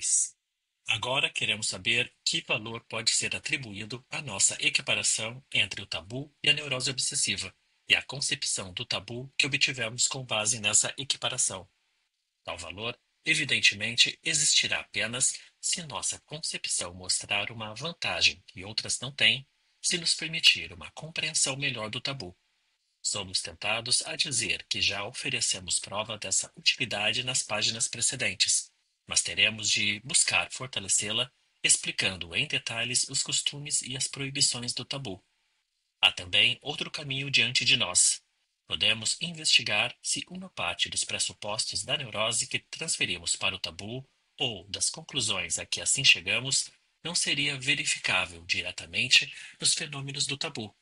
6. Agora queremos saber que valor pode ser atribuído à nossa equiparação entre o tabu e a neurose obsessiva, e a concepção do tabu que obtivemos com base nessa equiparação. Tal valor, evidentemente, existirá apenas se nossa concepção mostrar uma vantagem que outras não têm, se nos permitir uma compreensão melhor do tabu. Somos tentados a dizer que já oferecemos prova dessa utilidade nas páginas precedentes, mas teremos de buscar fortalecê-la, explicando em detalhes os costumes e as proibições do tabu. Há também outro caminho diante de nós. Podemos investigar se uma parte dos pressupostos da neurose que transferimos para o tabu, ou das conclusões a que assim chegamos, não seria verificável diretamente nos fenômenos do tabu.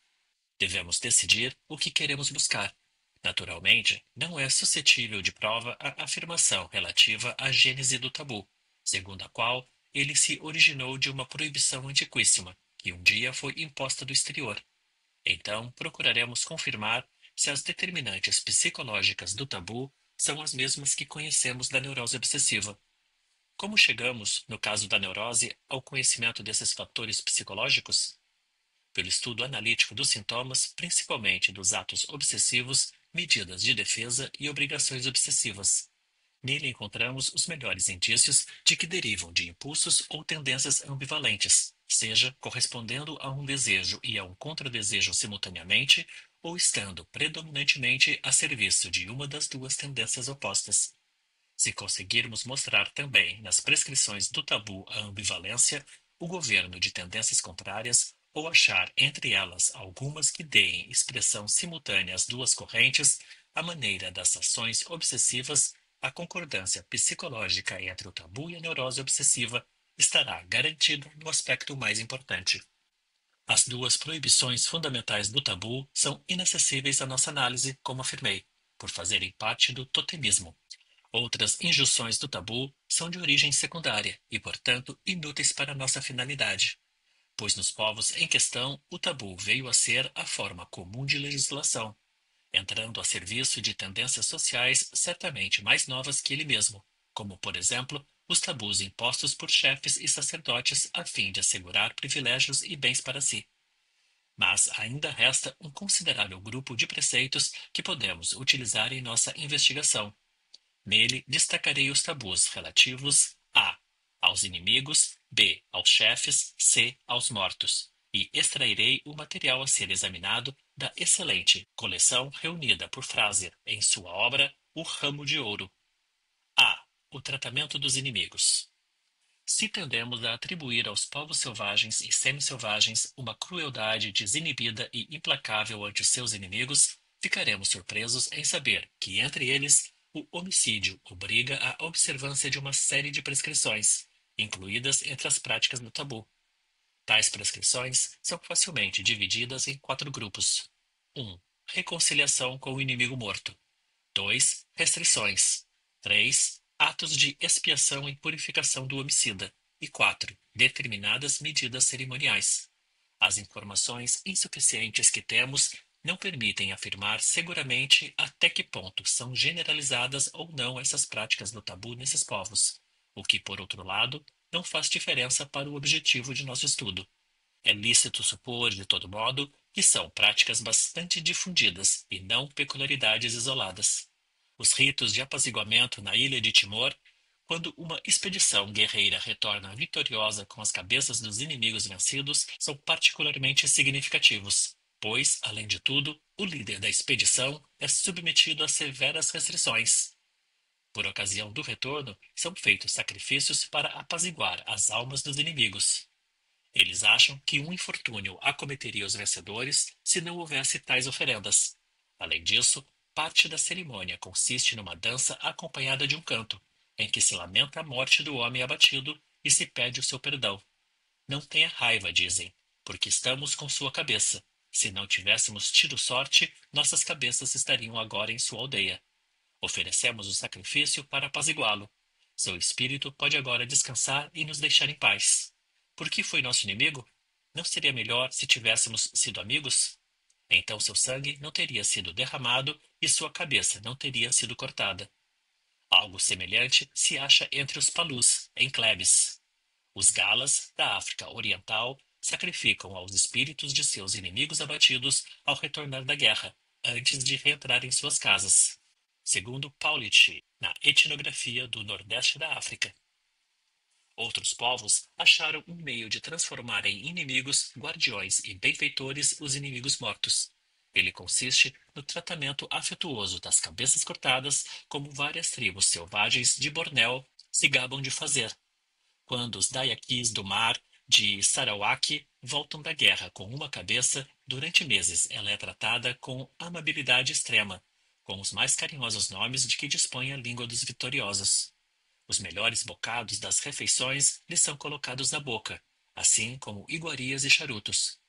Devemos decidir o que queremos buscar. Naturalmente, não é suscetível de prova a afirmação relativa à gênese do tabu, segundo a qual ele se originou de uma proibição antiquíssima, que um dia foi imposta do exterior. Então, procuraremos confirmar se as determinantes psicológicas do tabu são as mesmas que conhecemos da neurose obsessiva. Como chegamos, no caso da neurose, ao conhecimento desses fatores psicológicos? Pelo estudo analítico dos sintomas, principalmente dos atos obsessivos, medidas de defesa e obrigações obsessivas. Nele encontramos os melhores indícios de que derivam de impulsos ou tendências ambivalentes, seja correspondendo a um desejo e a um contradesejo simultaneamente, ou estando predominantemente a serviço de uma das duas tendências opostas. Se conseguirmos mostrar também nas prescrições do tabu a ambivalência, o governo de tendências contrárias, ou achar entre elas algumas que deem expressão simultânea às duas correntes, a maneira das ações obsessivas, a concordância psicológica entre o tabu e a neurose obsessiva estará garantida no aspecto mais importante. As duas proibições fundamentais do tabu são inacessíveis à nossa análise, como afirmei, por fazerem parte do totemismo. Outras injunções do tabu são de origem secundária e, portanto, inúteis para nossa finalidade, pois nos povos em questão o tabu veio a ser a forma comum de legislação, entrando a serviço de tendências sociais certamente mais novas que ele mesmo, como, por exemplo, os tabus impostos por chefes e sacerdotes a fim de assegurar privilégios e bens para si. Mas ainda resta um considerável grupo de preceitos que podemos utilizar em nossa investigação. Nele destacarei os tabus relativos a aos inimigos, b aos chefes, c aos mortos, e extrairei o material a ser examinado da excelente coleção reunida por Frazer em sua obra O Ramo de Ouro. A. O tratamento dos inimigos. Se tendemos a atribuir aos povos selvagens e semi-selvagens uma crueldade desinibida e implacável ante seus inimigos, ficaremos surpresos em saber que, entre eles, o homicídio obriga à observância de uma série de prescrições, incluídas entre as práticas do tabu. Tais prescrições são facilmente divididas em 4 grupos. 1. Reconciliação com o inimigo morto. 2. Restrições. 3. Atos de expiação e purificação do homicida. E 4. Determinadas medidas cerimoniais. As informações insuficientes que temos não permitem afirmar seguramente até que ponto são generalizadas ou não essas práticas do tabu nesses povos, o que, por outro lado, não faz diferença para o objetivo de nosso estudo. É lícito supor, de todo modo, que são práticas bastante difundidas e não peculiaridades isoladas. Os ritos de apaziguamento na ilha de Timor, quando uma expedição guerreira retorna vitoriosa com as cabeças dos inimigos vencidos, são particularmente significativos, pois, além de tudo, o líder da expedição é submetido a severas restrições. Por ocasião do retorno, são feitos sacrifícios para apaziguar as almas dos inimigos. Eles acham que um infortúnio acometeria os vencedores se não houvesse tais oferendas. Além disso, parte da cerimônia consiste numa dança acompanhada de um canto, em que se lamenta a morte do homem abatido e se pede o seu perdão. Não tenha raiva, dizem, porque estamos com sua cabeça. Se não tivéssemos tido sorte, nossas cabeças estariam agora em sua aldeia. Oferecemos o sacrifício para apaziguá-lo. Seu espírito pode agora descansar e nos deixar em paz. Por que foi nosso inimigo? Não seria melhor se tivéssemos sido amigos? Então seu sangue não teria sido derramado e sua cabeça não teria sido cortada. Algo semelhante se acha entre os palus, em Clebes. Os Galas, da África Oriental, sacrificam aos espíritos de seus inimigos abatidos ao retornar da guerra, antes de reentrar em suas casas. Segundo Paulich, na etnografia do Nordeste da África. Outros povos acharam um meio de transformar em inimigos, guardiões e benfeitores os inimigos mortos. Ele consiste no tratamento afetuoso das cabeças cortadas, como várias tribos selvagens de Bornéu se gabam de fazer. Quando os Dayaquis do mar de Sarawak voltam da guerra com uma cabeça, durante meses ela é tratada com amabilidade extrema, com os mais carinhosos nomes de que dispõe a língua dos vitoriosos. Os melhores bocados das refeições lhes são colocados na boca, assim como iguarias e charutos.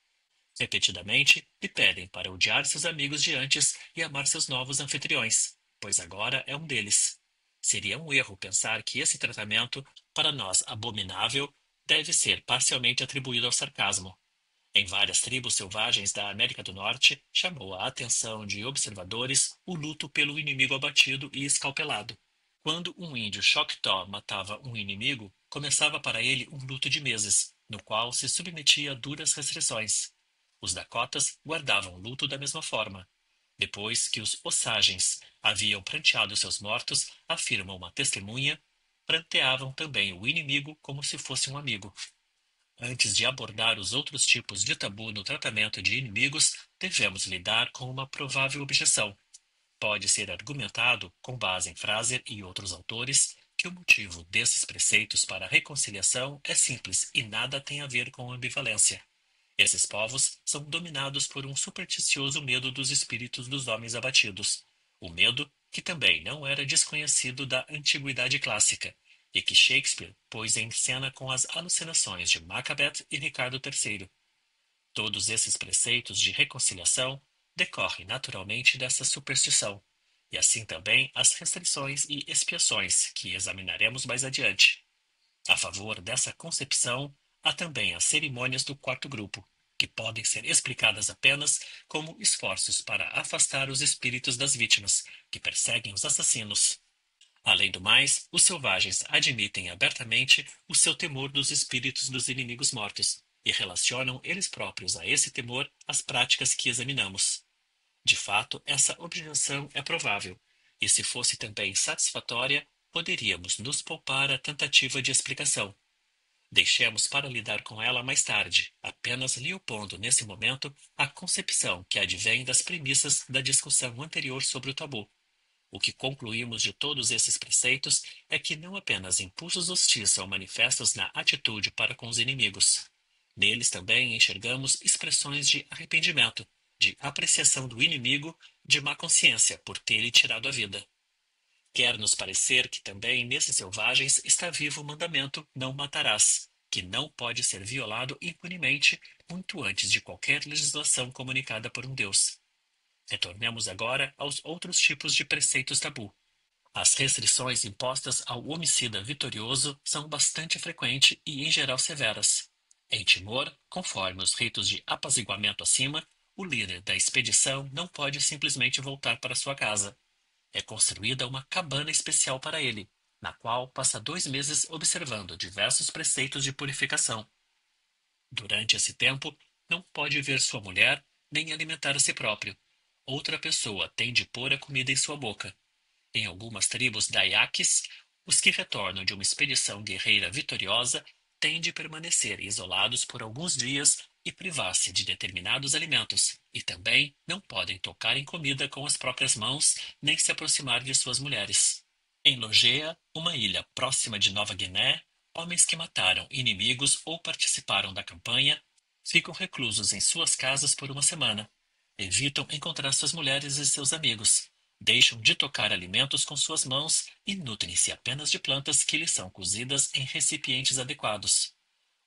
Repetidamente lhe pedem para odiar seus amigos de antes e amar seus novos anfitriões, pois agora é um deles. Seria um erro pensar que esse tratamento, para nós abominável, deve ser parcialmente atribuído ao sarcasmo. Em várias tribos selvagens da América do Norte, chamou a atenção de observadores o luto pelo inimigo abatido e escalpelado. Quando um índio Choctaw matava um inimigo, começava para ele um luto de meses, no qual se submetia a duras restrições. Os Dakotas guardavam luto da mesma forma. Depois que os Osagens haviam pranteado seus mortos, afirma uma testemunha, pranteavam também o inimigo como se fosse um amigo. Antes de abordar os outros tipos de tabu no tratamento de inimigos, devemos lidar com uma provável objeção. Pode ser argumentado, com base em Fraser e outros autores, que o motivo desses preceitos para a reconciliação é simples e nada tem a ver com ambivalência. Esses povos são dominados por um supersticioso medo dos espíritos dos homens abatidos, o medo que também não era desconhecido da antiguidade clássica, e que Shakespeare pôs em cena com as alucinações de Macbeth e Ricardo III. Todos esses preceitos de reconciliação decorrem naturalmente dessa superstição, e assim também as restrições e expiações que examinaremos mais adiante. A favor dessa concepção, há também as cerimônias do quarto grupo, que podem ser explicadas apenas como esforços para afastar os espíritos das vítimas, que perseguem os assassinos. Além do mais, os selvagens admitem abertamente o seu temor dos espíritos dos inimigos mortos e relacionam eles próprios a esse temor as práticas que examinamos. De fato, essa objeção é provável, e se fosse também satisfatória, poderíamos nos poupar a tentativa de explicação. Deixemos para lidar com ela mais tarde, apenas lhe opondo nesse momento a concepção que advém das premissas da discussão anterior sobre o tabu. O que concluímos de todos esses preceitos é que não apenas impulsos hostis são manifestos na atitude para com os inimigos. Neles também enxergamos expressões de arrependimento, de apreciação do inimigo, de má consciência por ter-lhe tirado a vida. Quer nos parecer que também nesses selvagens está vivo o mandamento não matarás, que não pode ser violado impunemente muito antes de qualquer legislação comunicada por um Deus. Retornemos agora aos outros tipos de preceitos tabu. As restrições impostas ao homicida vitorioso são bastante frequentes e, em geral, severas. Em Timor, conforme os ritos de apaziguamento acima, o líder da expedição não pode simplesmente voltar para sua casa. É construída uma cabana especial para ele, na qual passa 2 meses observando diversos preceitos de purificação. Durante esse tempo, não pode ver sua mulher nem alimentar a si próprio. Outra pessoa tem de pôr a comida em sua boca. Em algumas tribos Dayaques, os que retornam de uma expedição guerreira vitoriosa têm de permanecer isolados por alguns dias e privar-se de determinados alimentos, e também não podem tocar em comida com as próprias mãos nem se aproximar de suas mulheres. Em Logea, uma ilha próxima de Nova Guiné, homens que mataram inimigos ou participaram da campanha ficam reclusos em suas casas por uma semana. Evitam encontrar suas mulheres e seus amigos. Deixam de tocar alimentos com suas mãos e nutrem-se apenas de plantas que lhes são cozidas em recipientes adequados.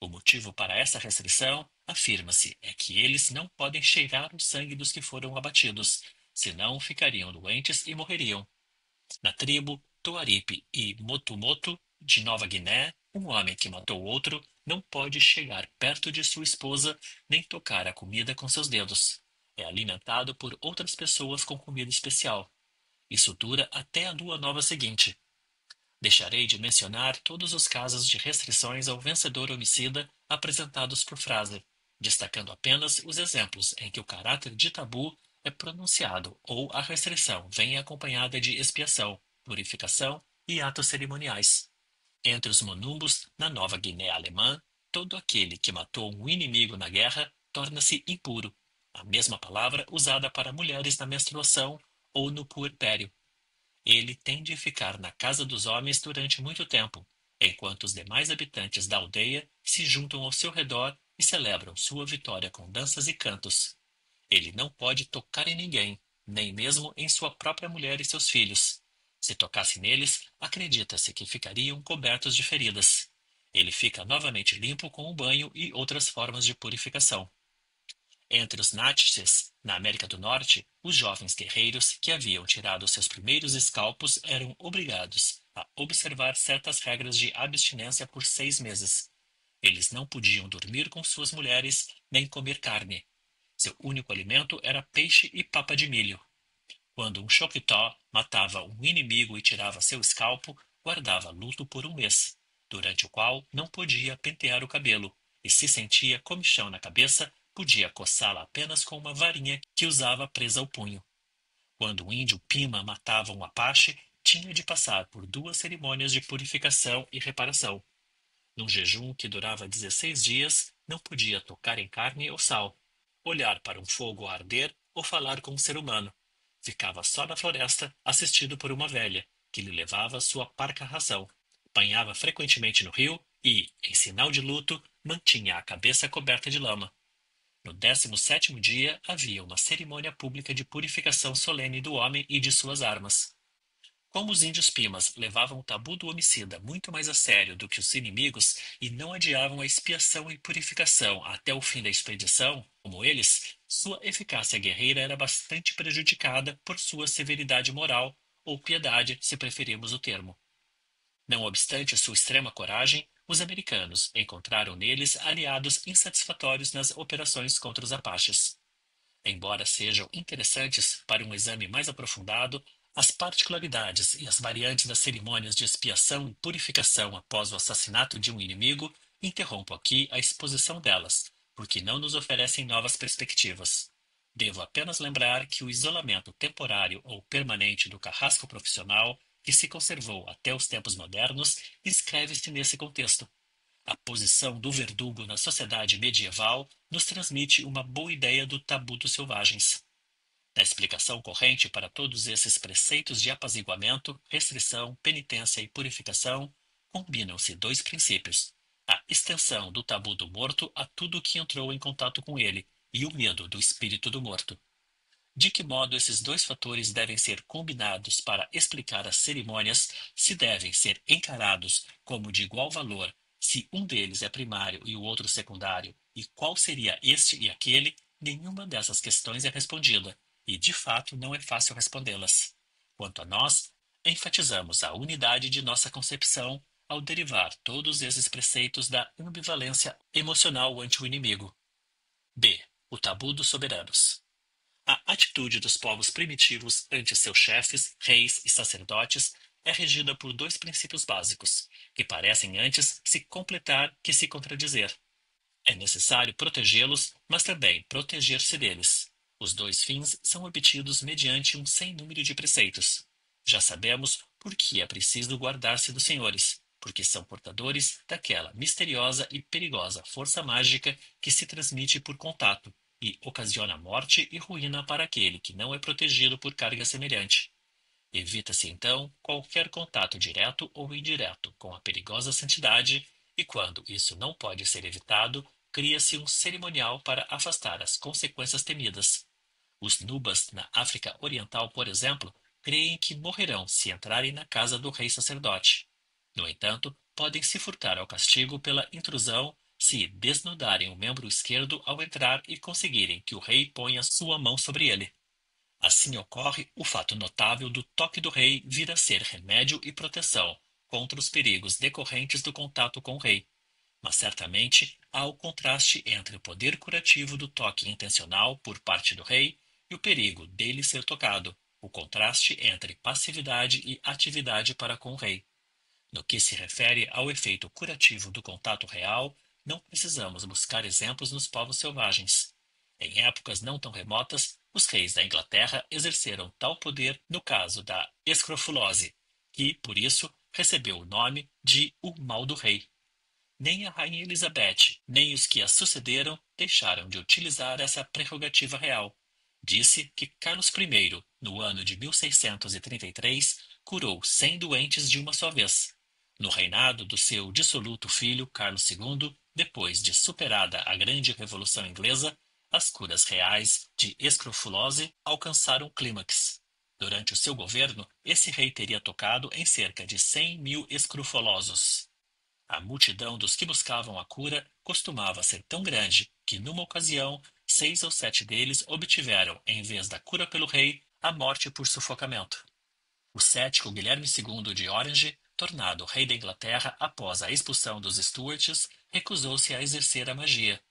O motivo para essa restrição, afirma-se, é que eles não podem cheirar o sangue dos que foram abatidos, senão ficariam doentes e morreriam. Na tribo Tuaripe e Motumotu de Nova Guiné, um homem que matou outro não pode chegar perto de sua esposa nem tocar a comida com seus dedos. É alimentado por outras pessoas com comida especial. Isso dura até a lua nova seguinte. Deixarei de mencionar todos os casos de restrições ao vencedor homicida apresentados por Fraser, destacando apenas os exemplos em que o caráter de tabu é pronunciado ou a restrição vem acompanhada de expiação, purificação e atos cerimoniais. Entre os monumbos na Nova Guiné Alemã, todo aquele que matou um inimigo na guerra torna-se impuro, a mesma palavra usada para mulheres na menstruação ou no puerpério. Ele tem de ficar na casa dos homens durante muito tempo, enquanto os demais habitantes da aldeia se juntam ao seu redor e celebram sua vitória com danças e cantos. Ele não pode tocar em ninguém, nem mesmo em sua própria mulher e seus filhos. Se tocasse neles, acredita-se que ficariam cobertos de feridas. Ele fica novamente limpo com o banho e outras formas de purificação. Entre os Natchez, na América do Norte, os jovens guerreiros que haviam tirado seus primeiros escalpos eram obrigados a observar certas regras de abstinência por 6 meses. Eles não podiam dormir com suas mulheres nem comer carne. Seu único alimento era peixe e papa de milho. Quando um Choctaw matava um inimigo e tirava seu escalpo, guardava luto por 1 mês, durante o qual não podia pentear o cabelo, e se sentia comichão na cabeça, podia coçá-la apenas com uma varinha que usava presa ao punho. Quando um índio Pima matava um Apache, tinha de passar por 2 cerimônias de purificação e reparação. Num jejum que durava 16 dias, não podia tocar em carne ou sal, olhar para um fogo a arder ou falar com um ser humano. Ficava só na floresta, assistido por uma velha, que lhe levava sua parca ração. Banhava frequentemente no rio e, em sinal de luto, mantinha a cabeça coberta de lama. No 17º dia havia uma cerimônia pública de purificação solene do homem e de suas armas. Como os índios Pimas levavam o tabu do homicida muito mais a sério do que os inimigos e não adiavam a expiação e purificação até o fim da expedição, como eles, sua eficácia guerreira era bastante prejudicada por sua severidade moral, ou piedade, se preferirmos o termo. Não obstante sua extrema coragem, os americanos encontraram neles aliados insatisfatórios nas operações contra os Apaches. Embora sejam interessantes para um exame mais aprofundado, as particularidades e as variantes das cerimônias de expiação e purificação após o assassinato de um inimigo interrompo aqui a exposição delas, porque não nos oferecem novas perspectivas. Devo apenas lembrar que o isolamento temporário ou permanente do carrasco profissional, que se conservou até os tempos modernos, inscreve-se nesse contexto. A posição do verdugo na sociedade medieval nos transmite uma boa ideia do tabu dos selvagens. Na explicação corrente para todos esses preceitos de apaziguamento, restrição, penitência e purificação, combinam-se 2 princípios: a extensão do tabu do morto a tudo que entrou em contato com ele e o medo do espírito do morto. De que modo esses 2 fatores devem ser combinados para explicar as cerimônias, se devem ser encarados como de igual valor, se um deles é primário e o outro secundário, e qual seria este e aquele, nenhuma dessas questões é respondida, e de fato não é fácil respondê-las. Quanto a nós, enfatizamos a unidade de nossa concepção ao derivar todos esses preceitos da ambivalência emocional ante o inimigo. B. O tabu dos soberanos. A atitude dos povos primitivos ante seus chefes, reis e sacerdotes é regida por 2 princípios básicos, que parecem antes se completar que se contradizer. É necessário protegê-los, mas também proteger-se deles. Os 2 fins são obtidos mediante um sem número de preceitos. Já sabemos por que é preciso guardar-se dos senhores, porque são portadores daquela misteriosa e perigosa força mágica que se transmite por contato e ocasiona morte e ruína para aquele que não é protegido por carga semelhante. Evita-se, então, qualquer contato direto ou indireto com a perigosa santidade, e quando isso não pode ser evitado, cria-se um cerimonial para afastar as consequências temidas. Os Nubas, na África Oriental, por exemplo, creem que morrerão se entrarem na casa do rei sacerdote. No entanto, podem se furtar ao castigo pela intrusão se desnudarem o membro esquerdo ao entrar e conseguirem que o rei ponha sua mão sobre ele. Assim ocorre o fato notável do toque do rei vir a ser remédio e proteção contra os perigos decorrentes do contato com o rei. Mas certamente há o contraste entre o poder curativo do toque intencional por parte do rei e o perigo dele ser tocado, o contraste entre passividade e atividade para com o rei. No que se refere ao efeito curativo do contato real, não precisamos buscar exemplos nos povos selvagens. Em épocas não tão remotas, os reis da Inglaterra exerceram tal poder no caso da escrofulose, que, por isso, recebeu o nome de o mal do rei. Nem a rainha Elizabeth, nem os que a sucederam deixaram de utilizar essa prerrogativa real. Disse que Carlos I, no ano de 1633, curou 100 doentes de uma só vez. No reinado do seu dissoluto filho Carlos II, depois de superada a Grande Revolução Inglesa, as curas reais de escrofulose alcançaram clímax. Durante o seu governo, esse rei teria tocado em cerca de 100.000 escrofolosos. A multidão dos que buscavam a cura costumava ser tão grande que, numa ocasião, 6 ou 7 deles obtiveram, em vez da cura pelo rei, a morte por sufocamento. O cético Guilherme II de Orange, tornado rei da Inglaterra após a expulsão dos Stuarts, recusou-se a exercer a magia.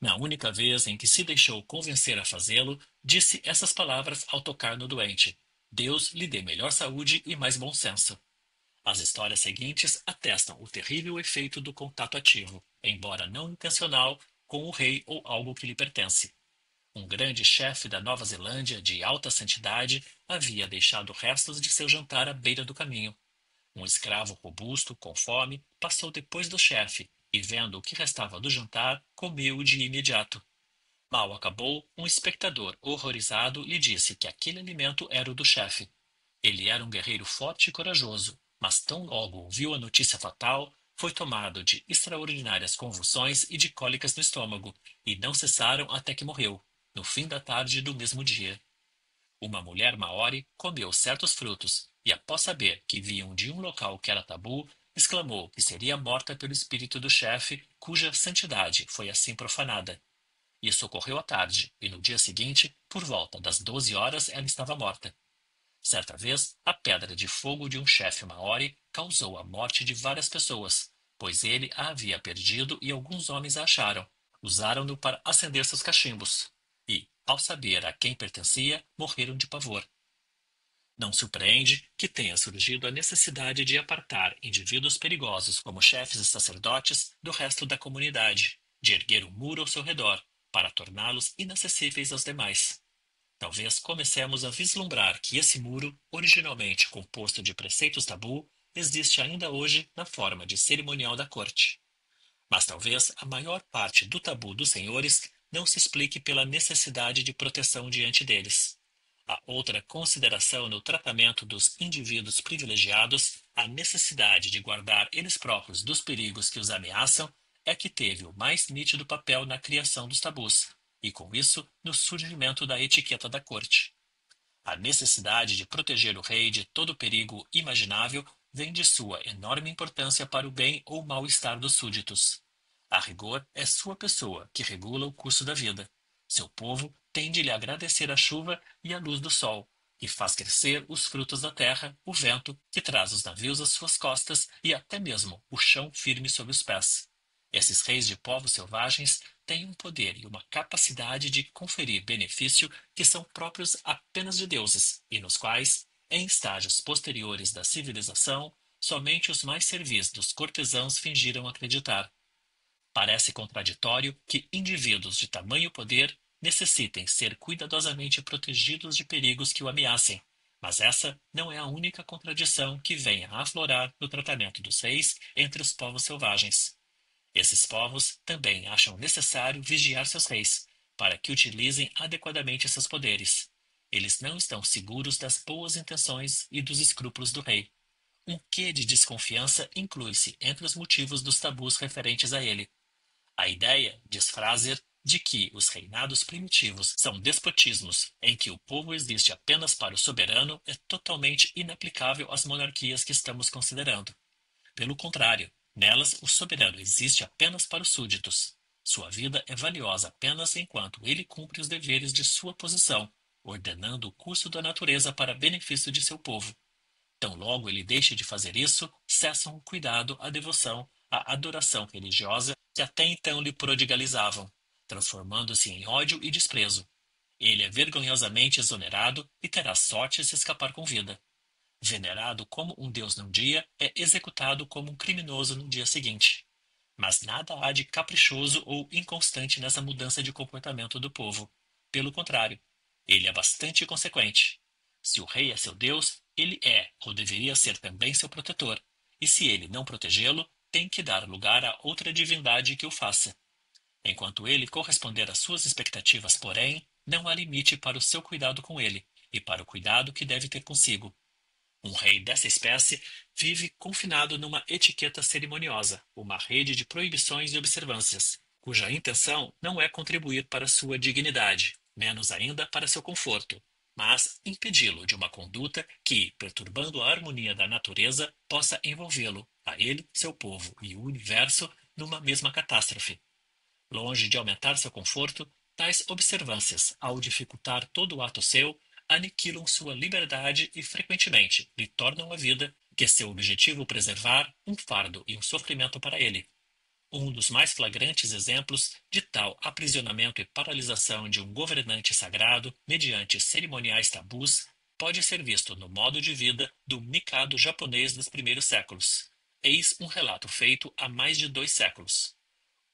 Na única vez em que se deixou convencer a fazê-lo, disse essas palavras ao tocar no doente: Deus lhe dê melhor saúde e mais bom senso. As histórias seguintes atestam o terrível efeito do contato ativo, embora não intencional, com o rei ou algo que lhe pertence. Um grande chefe da Nova Zelândia, de alta santidade, havia deixado restos de seu jantar à beira do caminho. Um escravo robusto, com fome, passou depois do chefe e, vendo o que restava do jantar, comeu-o de imediato. Mal acabou, um espectador horrorizado lhe disse que aquele alimento era o do chefe. Ele era um guerreiro forte e corajoso, mas tão logo ouviu a notícia fatal, foi tomado de extraordinárias convulsões e de cólicas no estômago, e não cessaram até que morreu, no fim da tarde do mesmo dia. Uma mulher maori comeu certos frutos e, após saber que vinham de um local que era tabu, exclamou que seria morta pelo espírito do chefe, cuja santidade foi assim profanada. Isso ocorreu à tarde, e no dia seguinte, por volta das 12 horas, ela estava morta. Certa vez, a pedra de fogo de um chefe maori causou a morte de várias pessoas, pois ele a havia perdido e alguns homens a acharam. Usaram-no para acender seus cachimbos. E, ao saber a quem pertencia, morreram de pavor. Não surpreende que tenha surgido a necessidade de apartar indivíduos perigosos como chefes e sacerdotes do resto da comunidade, de erguer um muro ao seu redor, para torná-los inacessíveis aos demais. Talvez comecemos a vislumbrar que esse muro, originalmente composto de preceitos tabu, existe ainda hoje na forma de cerimonial da corte. Mas talvez a maior parte do tabu dos senhores não se explique pela necessidade de proteção diante deles. A outra consideração no tratamento dos indivíduos privilegiados, a necessidade de guardar eles próprios dos perigos que os ameaçam, é que teve o mais nítido papel na criação dos tabus, e com isso no surgimento da etiqueta da corte. A necessidade de proteger o rei de todo perigo imaginável vem de sua enorme importância para o bem ou mal-estar dos súditos. A rigor, é sua pessoa que regula o curso da vida. Seu povo tem de lhe agradecer a chuva e a luz do sol, que faz crescer os frutos da terra, o vento, que traz os navios às suas costas e até mesmo o chão firme sob os pés. Esses reis de povos selvagens têm um poder e uma capacidade de conferir benefício que são próprios apenas de deuses e nos quais, em estágios posteriores da civilização, somente os mais servis dos cortesãos fingiram acreditar. Parece contraditório que indivíduos de tamanho poder necessitem ser cuidadosamente protegidos de perigos que o ameacem, mas essa não é a única contradição que venha a aflorar no tratamento dos reis entre os povos selvagens. Esses povos também acham necessário vigiar seus reis, para que utilizem adequadamente seus poderes. Eles não estão seguros das boas intenções e dos escrúpulos do rei. Um quê de desconfiança inclui-se entre os motivos dos tabus referentes a ele. A ideia, diz Fraser, de que os reinados primitivos são despotismos em que o povo existe apenas para o soberano é totalmente inaplicável às monarquias que estamos considerando. Pelo contrário, nelas o soberano existe apenas para os súditos. Sua vida é valiosa apenas enquanto ele cumpre os deveres de sua posição, ordenando o curso da natureza para benefício de seu povo. Tão logo ele deixe de fazer isso, cessam o cuidado, a devoção, a adoração religiosa que até então lhe prodigalizavam, transformando-se em ódio e desprezo. Ele é vergonhosamente exonerado e terá sorte se escapar com vida. venerado como um deus num dia, é executado como um criminoso no dia seguinte. Mas nada há de caprichoso ou inconstante nessa mudança de comportamento do povo. Pelo contrário, ele é bastante consequente. Se o rei é seu Deus, ele é, ou deveria ser também seu protetor. E se ele não protegê-lo, tem que dar lugar a outra divindade que o faça. Enquanto ele corresponder às suas expectativas, porém, não há limite para o seu cuidado com ele e para o cuidado que deve ter consigo. Um rei dessa espécie vive confinado numa etiqueta cerimoniosa, uma rede de proibições e observâncias, cuja intenção não é contribuir para sua dignidade, menos ainda para seu conforto, mas impedi-lo de uma conduta que, perturbando a harmonia da natureza, possa envolvê-lo, a ele, seu povo e o universo, numa mesma catástrofe. Longe de aumentar seu conforto, tais observâncias, ao dificultar todo o ato seu, aniquilam sua liberdade e, frequentemente, lhe tornam a vida, que é seu objetivo preservar, um fardo e um sofrimento para ele. Um dos mais flagrantes exemplos de tal aprisionamento e paralisação de um governante sagrado, mediante cerimoniais tabus, pode ser visto no modo de vida do Mikado japonês dos primeiros séculos. Eis um relato feito há mais de 2 séculos.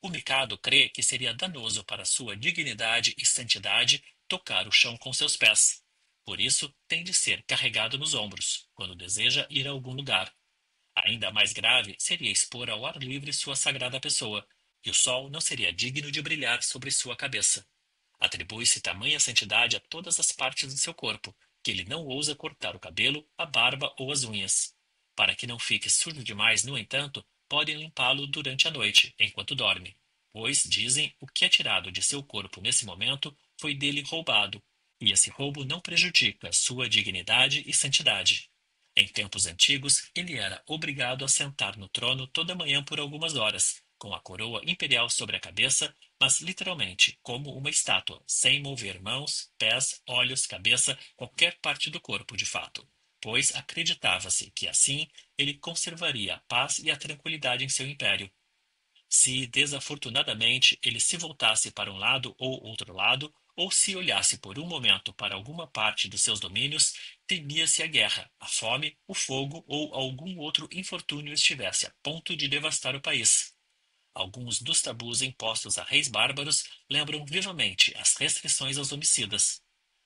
O Mikado crê que seria danoso para sua dignidade e santidade tocar o chão com seus pés. Por isso, tem de ser carregado nos ombros, quando deseja ir a algum lugar. Ainda mais grave seria expor ao ar livre sua sagrada pessoa, e o sol não seria digno de brilhar sobre sua cabeça. Atribui-se tamanha santidade a todas as partes do seu corpo, que ele não ousa cortar o cabelo, a barba ou as unhas. Para que não fique sujo demais, no entanto, podem limpá-lo durante a noite, enquanto dorme, pois, dizem, o que é tirado de seu corpo nesse momento foi dele roubado, e esse roubo não prejudica sua dignidade e santidade. Em tempos antigos, ele era obrigado a sentar no trono toda manhã por algumas horas, com a coroa imperial sobre a cabeça, mas literalmente como uma estátua, sem mover mãos, pés, olhos, cabeça, qualquer parte do corpo de fato, pois acreditava-se que assim ele conservaria a paz e a tranquilidade em seu império. Se desafortunadamente ele se voltasse para um lado ou outro lado, ou se olhasse por um momento para alguma parte dos seus domínios, temia-se a guerra, a fome, o fogo ou algum outro infortúnio estivesse a ponto de devastar o país. Alguns dos tabus impostos a reis bárbaros lembram vivamente as restrições aos homicidas.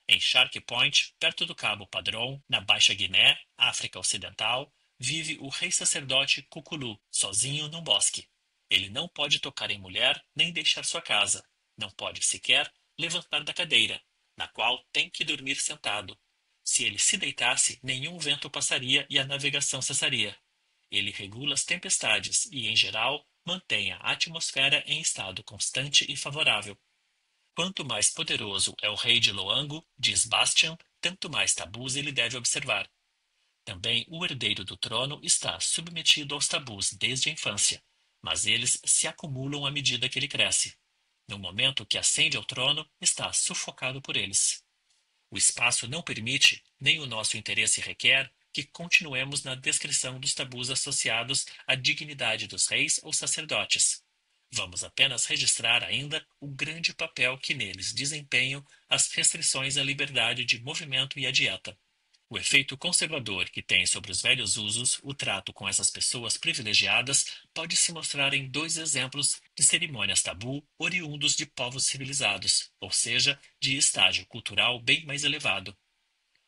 Em Shark Point, perto do Cabo Padrón, na Baixa Guiné, África Ocidental, vive o rei sacerdote Kukulu, sozinho num bosque. Ele não pode tocar em mulher nem deixar sua casa. Não pode sequer levantar da cadeira, na qual tem que dormir sentado. Se ele se deitasse, nenhum vento passaria e a navegação cessaria. Ele regula as tempestades e, em geral, mantém a atmosfera em estado constante e favorável. Quanto mais poderoso é o rei de Loango, diz Bastian, tanto mais tabus ele deve observar. Também o herdeiro do trono está submetido aos tabus desde a infância, mas eles se acumulam à medida que ele cresce. No momento que ascende ao trono, está sufocado por eles. O espaço não permite, nem o nosso interesse requer, que continuemos na descrição dos tabus associados à dignidade dos reis ou sacerdotes. Vamos apenas registrar ainda o grande papel que neles desempenham as restrições à liberdade de movimento e à dieta. O efeito conservador que tem sobre os velhos usos o trato com essas pessoas privilegiadas pode se mostrar em 2 exemplos de cerimônias tabu oriundos de povos civilizados, ou seja, de estágio cultural bem mais elevado.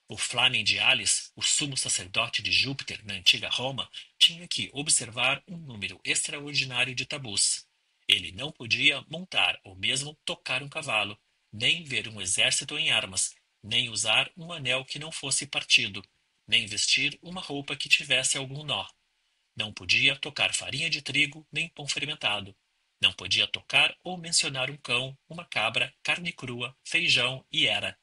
O Flamen Dialis, o sumo sacerdote de Júpiter na antiga Roma, tinha que observar um número extraordinário de tabus. Ele não podia montar ou mesmo tocar um cavalo, nem ver um exército em armas, nem usar um anel que não fosse partido, nem vestir uma roupa que tivesse algum nó. Não podia tocar farinha de trigo nem pão fermentado. Não podia tocar ou mencionar um cão, uma cabra, carne crua, feijão e era.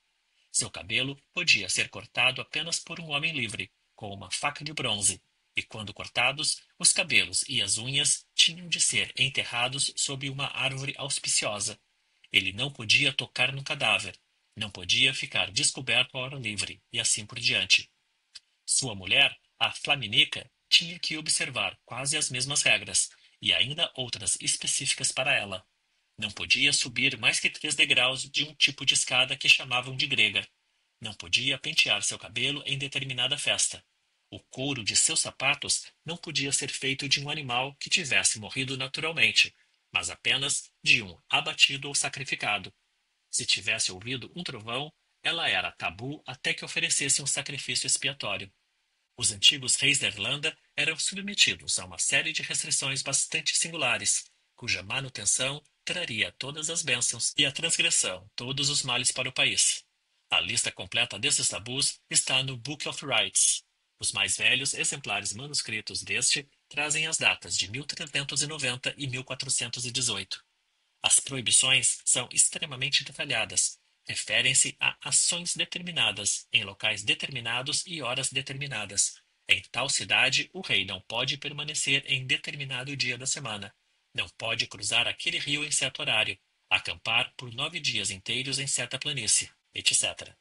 Seu cabelo podia ser cortado apenas por um homem livre, com uma faca de bronze, e quando cortados, os cabelos e as unhas tinham de ser enterrados sob uma árvore auspiciosa. Ele não podia tocar no cadáver, não podia ficar descoberto ao ar livre, e assim por diante. Sua mulher, a Flaminica, tinha que observar quase as mesmas regras, e ainda outras específicas para ela. Não podia subir mais que 3 degraus de um tipo de escada que chamavam de grega. Não podia pentear seu cabelo em determinada festa. O couro de seus sapatos não podia ser feito de um animal que tivesse morrido naturalmente, mas apenas de um abatido ou sacrificado. Se tivesse ouvido um trovão, ela era tabu até que oferecesse um sacrifício expiatório. Os antigos reis da Irlanda eram submetidos a uma série de restrições bastante singulares, cuja manutenção traria todas as bênçãos e a transgressão todos os males para o país. A lista completa desses tabus está no Book of Rights. Os mais velhos exemplares manuscritos deste trazem as datas de 1390 e 1418. As proibições são extremamente detalhadas, referem-se a ações determinadas, em locais determinados e horas determinadas. Em tal cidade, o rei não pode permanecer em determinado dia da semana. Não pode cruzar aquele rio em certo horário, acampar por 9 dias inteiros em certa planície, etc.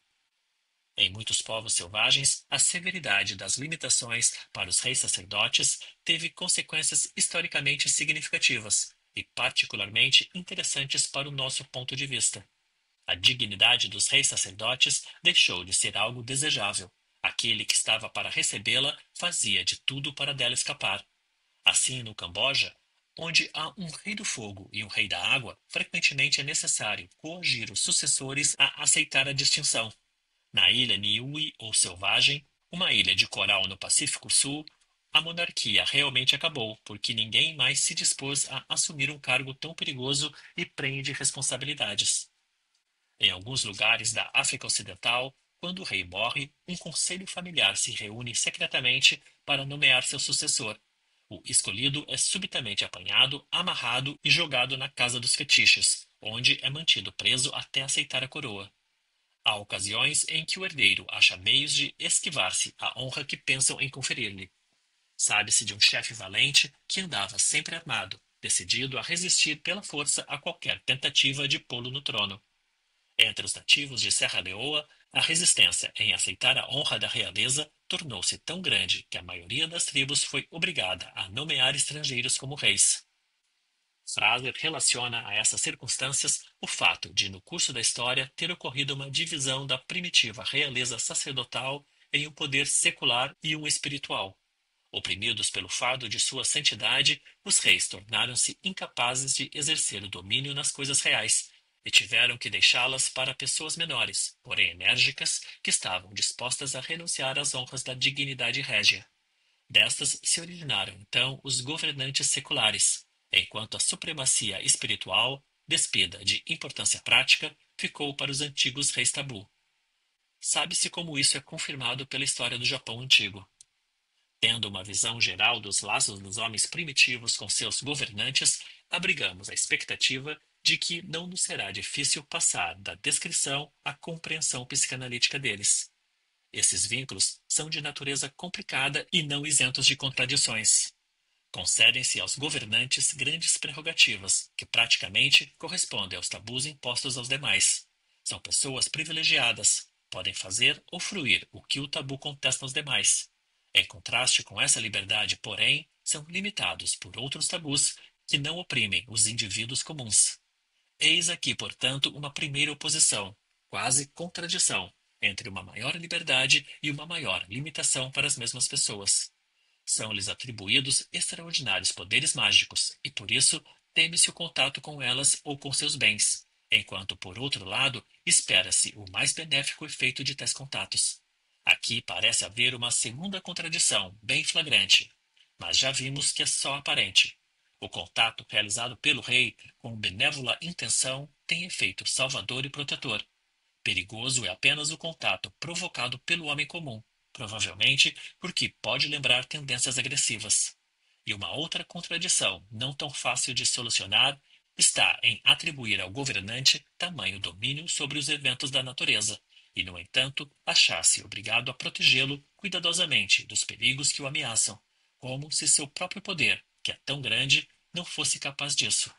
Em muitos povos selvagens, a severidade das limitações para os reis sacerdotes teve consequências historicamente significativas e particularmente interessantes para o nosso ponto de vista. A dignidade dos reis sacerdotes deixou de ser algo desejável. Aquele que estava para recebê-la fazia de tudo para dela escapar. Assim, no Camboja, onde há um rei do fogo e um rei da água, frequentemente é necessário coagir os sucessores a aceitar a distinção. Na ilha Niue ou Selvagem, uma ilha de coral no Pacífico Sul, a monarquia realmente acabou, porque ninguém mais se dispôs a assumir um cargo tão perigoso e prenhe de responsabilidades. Em alguns lugares da África Ocidental, quando o rei morre, um conselho familiar se reúne secretamente para nomear seu sucessor. O escolhido é subitamente apanhado, amarrado e jogado na casa dos fetiches, onde é mantido preso até aceitar a coroa. Há ocasiões em que o herdeiro acha meios de esquivar-se à honra que pensam em conferir-lhe. Sabe-se de um chefe valente que andava sempre armado, decidido a resistir pela força a qualquer tentativa de pô-lo no trono. Entre os nativos de Serra Leoa, a resistência em aceitar a honra da realeza tornou-se tão grande que a maioria das tribos foi obrigada a nomear estrangeiros como reis. Fraser relaciona a essas circunstâncias o fato de, no curso da história, ter ocorrido uma divisão da primitiva realeza sacerdotal em um poder secular e um espiritual. Oprimidos pelo fardo de sua santidade, os reis tornaram-se incapazes de exercer o domínio nas coisas reais e tiveram que deixá-las para pessoas menores, porém enérgicas, que estavam dispostas a renunciar às honras da dignidade régia. Destas se originaram, então, os governantes seculares, enquanto a supremacia espiritual, despida de importância prática, ficou para os antigos reis tabu. Sabe-se como isso é confirmado pela história do Japão antigo. Tendo uma visão geral dos laços dos homens primitivos com seus governantes, abrigamos a expectativa de que não nos será difícil passar da descrição à compreensão psicanalítica deles. Esses vínculos são de natureza complicada e não isentos de contradições. Concedem-se aos governantes grandes prerrogativas, que praticamente correspondem aos tabus impostos aos demais. São pessoas privilegiadas, podem fazer ou fruir o que o tabu contesta aos demais. Em contraste com essa liberdade, porém, são limitados por outros tabus que não oprimem os indivíduos comuns. Eis aqui, portanto, uma primeira oposição, quase contradição, entre uma maior liberdade e uma maior limitação para as mesmas pessoas. São-lhes atribuídos extraordinários poderes mágicos, e por isso teme-se o contato com elas ou com seus bens, enquanto, por outro lado, espera-se o mais benéfico efeito de tais contatos. Aqui parece haver uma segunda contradição, bem flagrante, mas já vimos que é só aparente. O contato realizado pelo rei com benévola intenção tem efeito salvador e protetor. Perigoso é apenas o contato provocado pelo homem comum, provavelmente porque pode lembrar tendências agressivas. E uma outra contradição, não tão fácil de solucionar, está em atribuir ao governante tamanho domínio sobre os eventos da natureza, e, no entanto, achar-se obrigado a protegê-lo cuidadosamente dos perigos que o ameaçam, como se seu próprio poder, que é tão grande, não fosse capaz disso.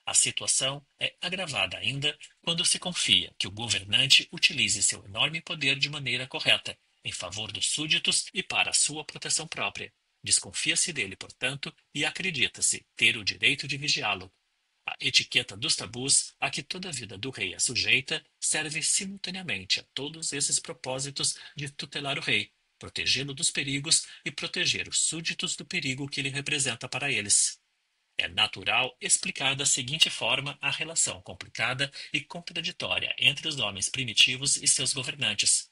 A situação é agravada ainda quando se confia que o governante utilize seu enorme poder de maneira correta, em favor dos súditos e para a sua proteção própria. Desconfia-se dele, portanto, e acredita-se ter o direito de vigiá-lo. A etiqueta dos tabus, a que toda a vida do rei é sujeita, serve simultaneamente a todos esses propósitos de tutelar o rei, protegê-lo dos perigos e proteger os súditos do perigo que ele representa para eles. É natural explicar da seguinte forma a relação complicada e contraditória entre os homens primitivos e seus governantes.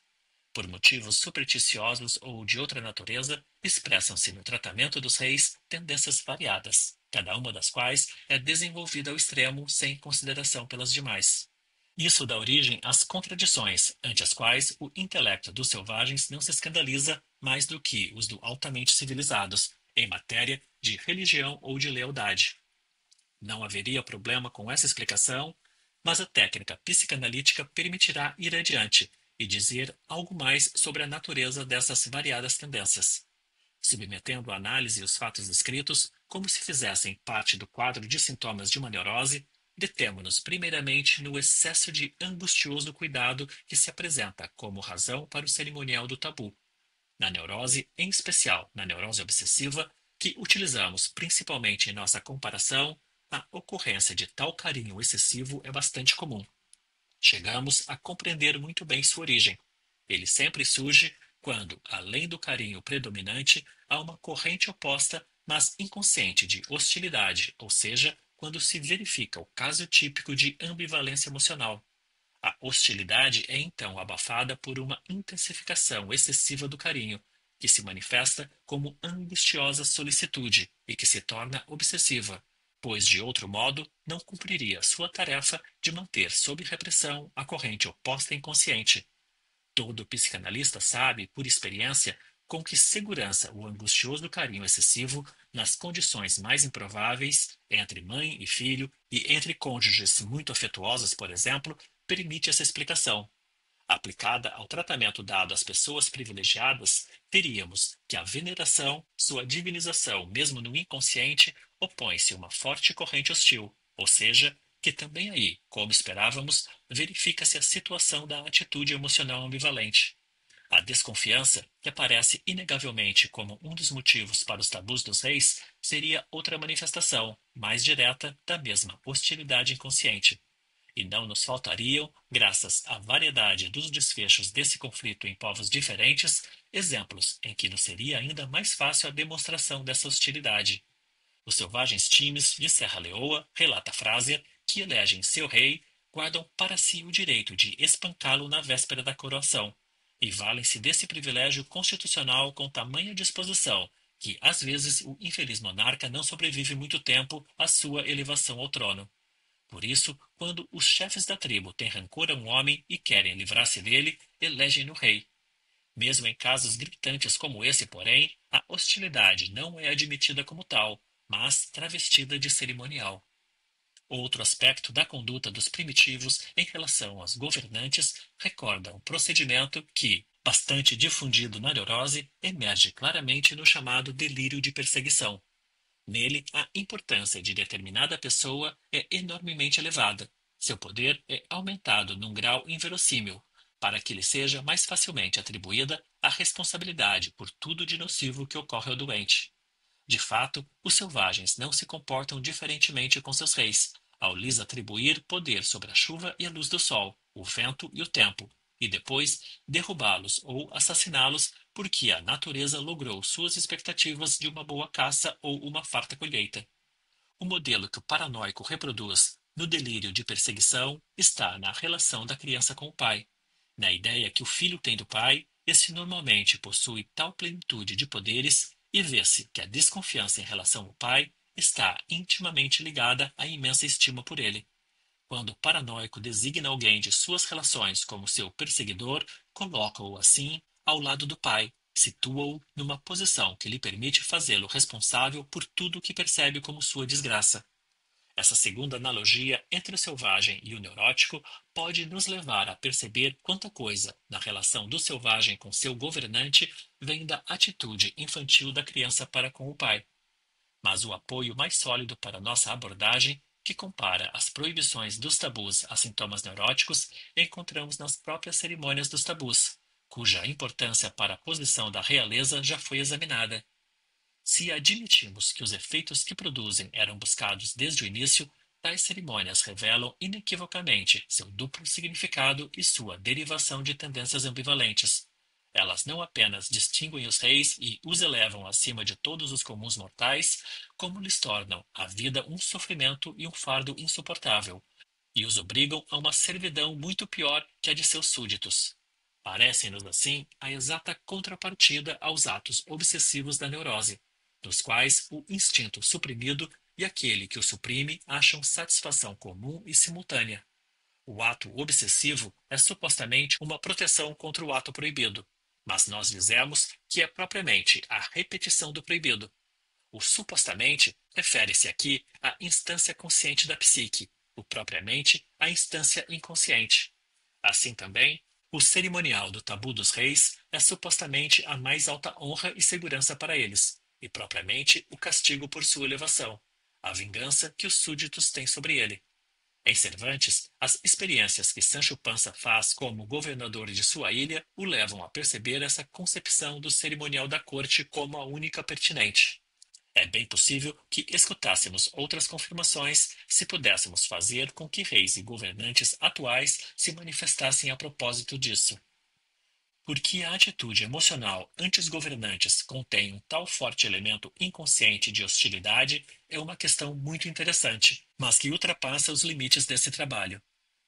Por motivos supersticiosos ou de outra natureza, expressam-se no tratamento dos reis tendências variadas, cada uma das quais é desenvolvida ao extremo sem consideração pelas demais. Isso dá origem às contradições, ante as quais o intelecto dos selvagens não se escandaliza mais do que os do altamente civilizados, em matéria de religião ou de lealdade. Não haveria problema com essa explicação, mas a técnica psicanalítica permitirá ir adiante e dizer algo mais sobre a natureza dessas variadas tendências. Submetendo à análise os fatos descritos, como se fizessem parte do quadro de sintomas de uma neurose, detemo-nos primeiramente no excesso de angustioso cuidado que se apresenta como razão para o cerimonial do tabu. Na neurose, em especial na neurose obsessiva, que utilizamos principalmente em nossa comparação, a ocorrência de tal carinho excessivo é bastante comum. Chegamos a compreender muito bem sua origem. Ele sempre surge quando, além do carinho predominante, há uma corrente oposta, mas inconsciente de hostilidade, ou seja, quando se verifica o caso típico de ambivalência emocional. A hostilidade é então abafada por uma intensificação excessiva do carinho, que se manifesta como angustiosa solicitude e que se torna obsessiva, pois de outro modo não cumpriria sua tarefa de manter sob repressão a corrente oposta inconsciente. Todo psicanalista sabe, por experiência, com que segurança o angustioso carinho excessivo, nas condições mais improváveis, entre mãe e filho e entre cônjuges muito afetuosos, por exemplo, permite essa explicação. Aplicada ao tratamento dado às pessoas privilegiadas, teríamos que a veneração, sua divinização, mesmo no inconsciente, opõe-se a uma forte corrente hostil, ou seja, que também aí, como esperávamos, verifica-se a situação da atitude emocional ambivalente. A desconfiança, que aparece inegavelmente como um dos motivos para os tabus dos reis, seria outra manifestação, mais direta, da mesma hostilidade inconsciente. E não nos faltariam, graças à variedade dos desfechos desse conflito em povos diferentes, exemplos em que nos seria ainda mais fácil a demonstração dessa hostilidade. Os selvagens times de Serra Leoa, relata Frásia, que elegem seu rei, guardam para si o direito de espancá-lo na véspera da coroação, e valem-se desse privilégio constitucional com tamanha disposição que, às vezes, o infeliz monarca não sobrevive muito tempo à sua elevação ao trono. Por isso, quando os chefes da tribo têm rancor a um homem e querem livrar-se dele, elegem-no rei. Mesmo em casos gritantes como esse, porém, a hostilidade não é admitida como tal, mas travestida de cerimonial. Outro aspecto da conduta dos primitivos em relação aos governantes recorda um procedimento que, bastante difundido na neurose, emerge claramente no chamado delírio de perseguição. Nele, a importância de determinada pessoa é enormemente elevada. Seu poder é aumentado num grau inverossímil, para que lhe seja mais facilmente atribuída a responsabilidade por tudo de nocivo que ocorre ao doente. De fato, os selvagens não se comportam diferentemente com seus reis, ao lhes atribuir poder sobre a chuva e a luz do sol, o vento e o tempo, e depois derrubá-los ou assassiná-los porque a natureza logrou suas expectativas de uma boa caça ou uma farta colheita. O modelo que o paranoico reproduz no delírio de perseguição está na relação da criança com o pai, na ideia que o filho tem do pai, esse normalmente possui tal plenitude de poderes e vê-se que a desconfiança em relação ao pai está intimamente ligada à imensa estima por ele. Quando o paranoico designa alguém de suas relações como seu perseguidor, coloca-o assim ao lado do pai, situa-o numa posição que lhe permite fazê-lo responsável por tudo o que percebe como sua desgraça. Essa segunda analogia entre o selvagem e o neurótico pode nos levar a perceber quanta coisa, na relação do selvagem com seu governante, vem da atitude infantil da criança para com o pai. Mas o apoio mais sólido para nossa abordagem, que compara as proibições dos tabus a sintomas neuróticos, encontramos nas próprias cerimônias dos tabus, cuja importância para a posição da realeza já foi examinada. Se admitimos que os efeitos que produzem eram buscados desde o início, tais cerimônias revelam inequivocamente seu duplo significado e sua derivação de tendências ambivalentes. Elas não apenas distinguem os reis e os elevam acima de todos os comuns mortais, como lhes tornam a vida um sofrimento e um fardo insuportável, e os obrigam a uma servidão muito pior que a de seus súditos. Parecem-nos, assim, a exata contrapartida aos atos obsessivos da neurose, nos quais o instinto suprimido e aquele que o suprime acham satisfação comum e simultânea. O ato obsessivo é supostamente uma proteção contra o ato proibido, mas nós dizemos que é propriamente a repetição do proibido. O supostamente refere-se aqui à instância consciente da psique, o propriamente à instância inconsciente. Assim também, o cerimonial do tabu dos reis é supostamente a mais alta honra e segurança para eles, e propriamente o castigo por sua elevação, a vingança que os súditos têm sobre ele. Em Cervantes, as experiências que Sancho Panza faz como governador de sua ilha o levam a perceber essa concepção do cerimonial da corte como a única pertinente. É bem possível que escutássemos outras confirmações se pudéssemos fazer com que reis e governantes atuais se manifestassem a propósito disso. Porque a atitude emocional ante os governantes contém um tal forte elemento inconsciente de hostilidade é uma questão muito interessante, mas que ultrapassa os limites desse trabalho.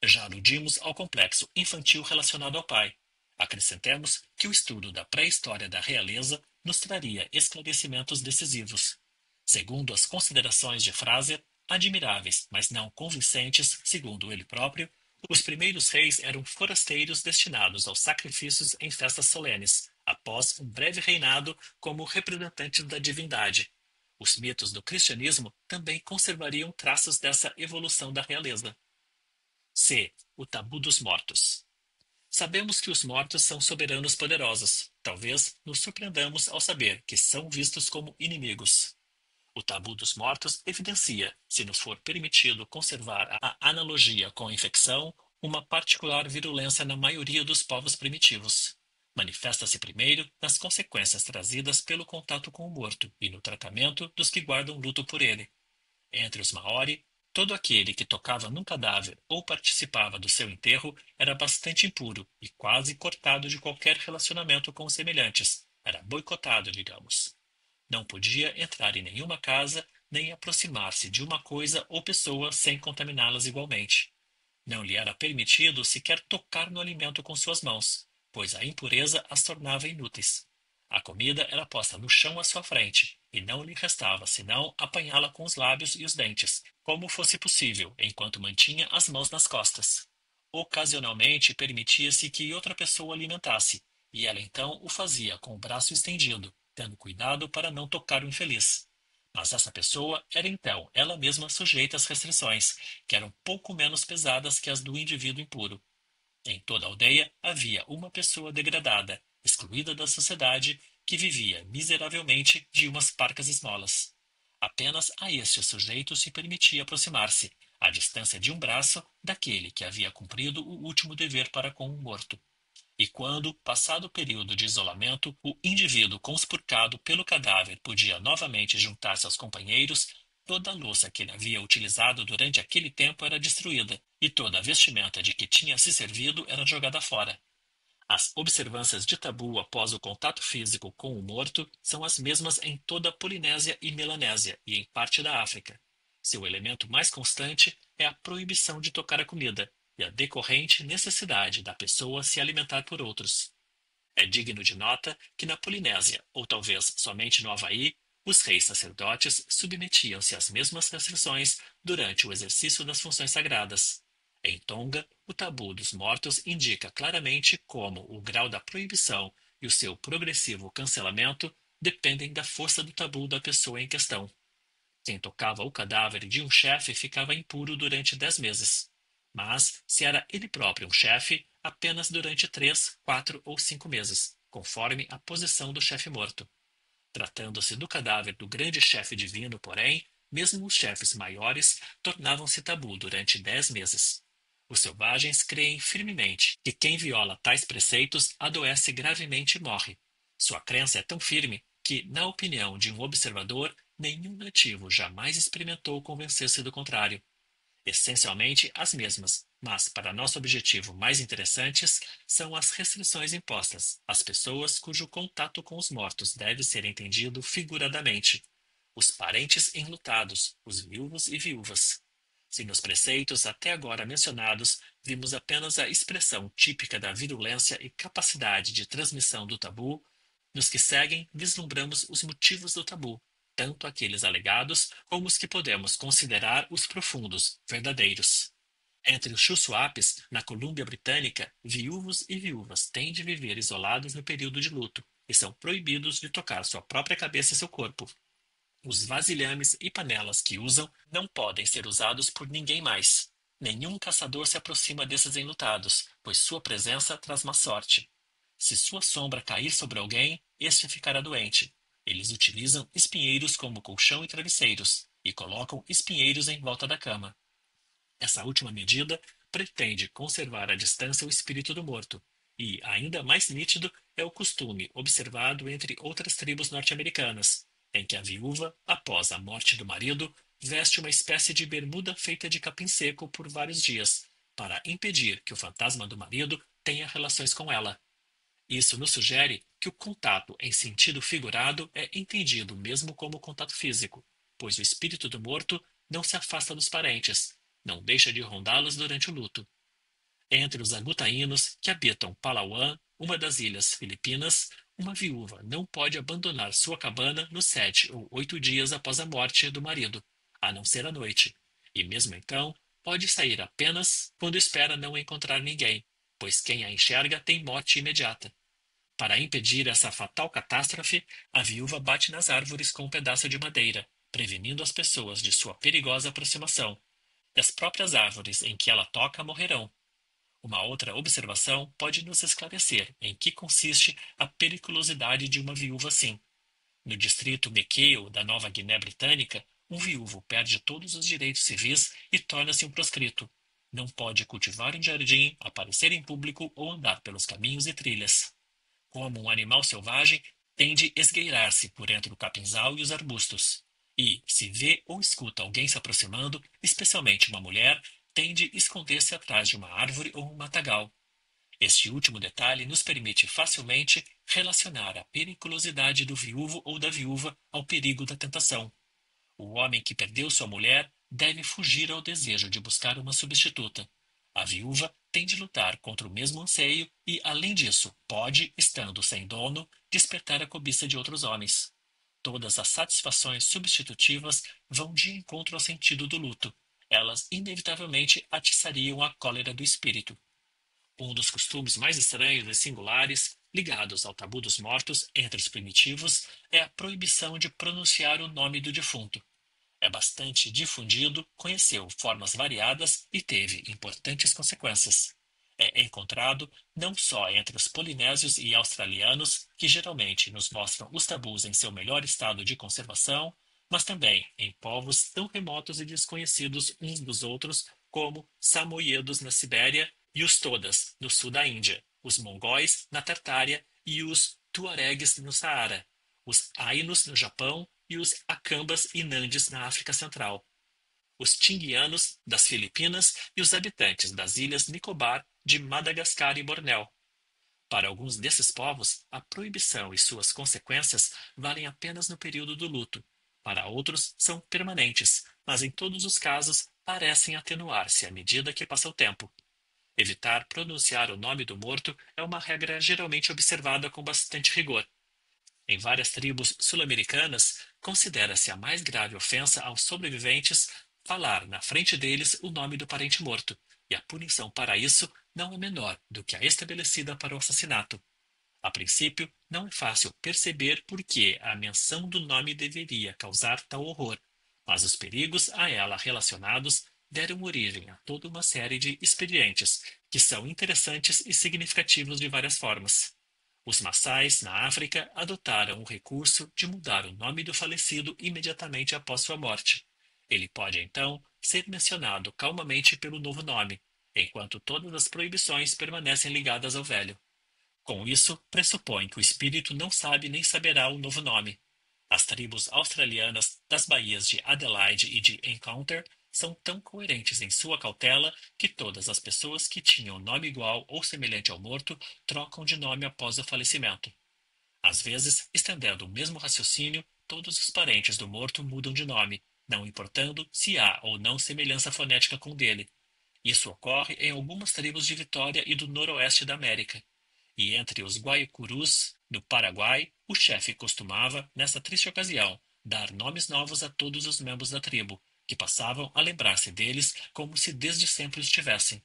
Já aludimos ao complexo infantil relacionado ao pai. Acrescentemos que o estudo da pré-história da realeza nos traria esclarecimentos decisivos. Segundo as considerações de Fraser, admiráveis, mas não convincentes, segundo ele próprio, os primeiros reis eram forasteiros destinados aos sacrifícios em festas solenes, após um breve reinado como representantes da divindade. Os mitos do cristianismo também conservariam traços dessa evolução da realeza. C. O tabu dos mortos. Sabemos que os mortos são soberanos poderosos. Talvez nos surpreendamos ao saber que são vistos como inimigos. O tabu dos mortos evidencia, se nos for permitido conservar a analogia com a infecção, uma particular virulência na maioria dos povos primitivos. Manifesta-se primeiro nas consequências trazidas pelo contato com o morto e no tratamento dos que guardam luto por ele. Entre os Maori, todo aquele que tocava num cadáver ou participava do seu enterro era bastante impuro e quase cortado de qualquer relacionamento com os semelhantes. Era boicotado, digamos. Não podia entrar em nenhuma casa, nem aproximar-se de uma coisa ou pessoa sem contaminá-las igualmente. Não lhe era permitido sequer tocar no alimento com suas mãos, pois a impureza as tornava inúteis. A comida era posta no chão à sua frente, e não lhe restava senão apanhá-la com os lábios e os dentes, como fosse possível, enquanto mantinha as mãos nas costas. Ocasionalmente permitia-se que outra pessoa alimentasse, e ela então o fazia com o braço estendido, tendo cuidado para não tocar o infeliz. Mas essa pessoa era então ela mesma sujeita às restrições, que eram pouco menos pesadas que as do indivíduo impuro. Em toda a aldeia havia uma pessoa degradada, excluída da sociedade, que vivia miseravelmente de umas parcas esmolas. Apenas a este sujeito se permitia aproximar-se, à distância de um braço, daquele que havia cumprido o último dever para com o morto. E quando, passado o período de isolamento, o indivíduo conspurcado pelo cadáver podia novamente juntar-se aos companheiros, toda a louça que ele havia utilizado durante aquele tempo era destruída, e toda a vestimenta de que tinha se servido era jogada fora. As observâncias de tabu após o contato físico com o morto são as mesmas em toda a Polinésia e Melanésia e em parte da África. Seu elemento mais constante é a proibição de tocar a comida e a decorrente necessidade da pessoa se alimentar por outros. É digno de nota que na Polinésia, ou talvez somente no Havaí, os reis sacerdotes submetiam-se às mesmas restrições durante o exercício das funções sagradas. Em Tonga, o tabu dos mortos indica claramente como o grau da proibição e o seu progressivo cancelamento dependem da força do tabu da pessoa em questão. Quem tocava o cadáver de um chefe ficava impuro durante 10 meses. Mas, se era ele próprio um chefe, apenas durante 3, 4 ou 5 meses, conforme a posição do chefe morto. Tratando-se do cadáver do grande chefe divino, porém, mesmo os chefes maiores tornavam-se tabu durante 10 meses. Os selvagens creem firmemente que quem viola tais preceitos adoece gravemente e morre. Sua crença é tão firme que, na opinião de um observador, nenhum nativo jamais experimentou convencer-se do contrário. Essencialmente as mesmas, mas para nosso objetivo mais interessantes são as restrições impostas às pessoas cujo contato com os mortos deve ser entendido figuradamente, os parentes enlutados, os viúvos e viúvas. Se nos preceitos até agora mencionados vimos apenas a expressão típica da virulência e capacidade de transmissão do tabu, nos que seguem vislumbramos os motivos do tabu, tanto aqueles alegados como os que podemos considerar os profundos, verdadeiros. Entre os Shuswaps, na Colômbia Britânica, viúvos e viúvas têm de viver isolados no período de luto e são proibidos de tocar sua própria cabeça e seu corpo. Os vasilhames e panelas que usam não podem ser usados por ninguém mais. Nenhum caçador se aproxima desses enlutados, pois sua presença traz má sorte. Se sua sombra cair sobre alguém, este ficará doente. Eles utilizam espinheiros como colchão e travesseiros, e colocam espinheiros em volta da cama. Essa última medida pretende conservar à distância o espírito do morto, e, ainda mais nítido, é o costume observado entre outras tribos norte-americanas, em que a viúva, após a morte do marido, veste uma espécie de bermuda feita de capim seco por vários dias, para impedir que o fantasma do marido tenha relações com ela. Isso nos sugere que o contato em sentido figurado é entendido mesmo como contato físico, pois o espírito do morto não se afasta dos parentes, não deixa de rondá-los durante o luto. Entre os agutaínos que habitam Palawan, uma das ilhas Filipinas, uma viúva não pode abandonar sua cabana nos 7 ou 8 dias após a morte do marido, a não ser à noite, e mesmo então pode sair apenas quando espera não encontrar ninguém, pois quem a enxerga tem morte imediata. Para impedir essa fatal catástrofe, a viúva bate nas árvores com um pedaço de madeira, prevenindo as pessoas de sua perigosa aproximação. E as próprias árvores em que ela toca morrerão. Uma outra observação pode nos esclarecer em que consiste a periculosidade de uma viúva assim. No distrito Mequeo da Nova Guiné Britânica, um viúvo perde todos os direitos civis e torna-se um proscrito. Não pode cultivar um jardim, aparecer em público ou andar pelos caminhos e trilhas. Como um animal selvagem, tende a esgueirar-se por entre o capinzal e os arbustos. E, se vê ou escuta alguém se aproximando, especialmente uma mulher, tende a esconder-se atrás de uma árvore ou um matagal. Este último detalhe nos permite facilmente relacionar a periculosidade do viúvo ou da viúva ao perigo da tentação. O homem que perdeu sua mulher deve fugir ao desejo de buscar uma substituta. A viúva tem de lutar contra o mesmo anseio e, além disso, pode, estando sem dono, despertar a cobiça de outros homens. Todas as satisfações substitutivas vão de encontro ao sentido do luto. Elas inevitavelmente atiçariam a cólera do espírito. Um dos costumes mais estranhos e singulares, ligados ao tabu dos mortos entre os primitivos, é a proibição de pronunciar o nome do defunto. É bastante difundido, conheceu formas variadas e teve importantes consequências. É encontrado não só entre os polinésios e australianos, que geralmente nos mostram os tabus em seu melhor estado de conservação, mas também em povos tão remotos e desconhecidos uns dos outros como samoiedos na Sibéria e os Todas, no sul da Índia, os mongóis na Tartária e os tuaregues no Saara, os Ainos no Japão e os Acambas e Nandes na África Central, os Tinguianos das Filipinas e os habitantes das ilhas Nicobar, de Madagascar e Bornéu. Para alguns desses povos, a proibição e suas consequências valem apenas no período do luto. Para outros, são permanentes, mas em todos os casos parecem atenuar-se à medida que passa o tempo. Evitar pronunciar o nome do morto é uma regra geralmente observada com bastante rigor. Em várias tribos sul-americanas, considera-se a mais grave ofensa aos sobreviventes falar na frente deles o nome do parente morto, e a punição para isso não é menor do que a estabelecida para o assassinato. A princípio, não é fácil perceber por que a menção do nome deveria causar tal horror, mas os perigos a ela relacionados deram origem a toda uma série de expedientes que são interessantes e significativos de várias formas. Os Maçais, na África, adotaram o recurso de mudar o nome do falecido imediatamente após sua morte. Ele pode, então, ser mencionado calmamente pelo novo nome, enquanto todas as proibições permanecem ligadas ao velho. Com isso, pressupõe que o espírito não sabe nem saberá o novo nome. As tribos australianas das baías de Adelaide e de Encounter são tão coerentes em sua cautela que todas as pessoas que tinham nome igual ou semelhante ao morto trocam de nome após o falecimento. Às vezes, estendendo o mesmo raciocínio, todos os parentes do morto mudam de nome, não importando se há ou não semelhança fonética com o dele. Isso ocorre em algumas tribos de Vitória e do noroeste da América. E entre os Guaicurus, do Paraguai, o chefe costumava, nessa triste ocasião, dar nomes novos a todos os membros da tribo, que passavam a lembrar-se deles como se desde sempre os tivessem.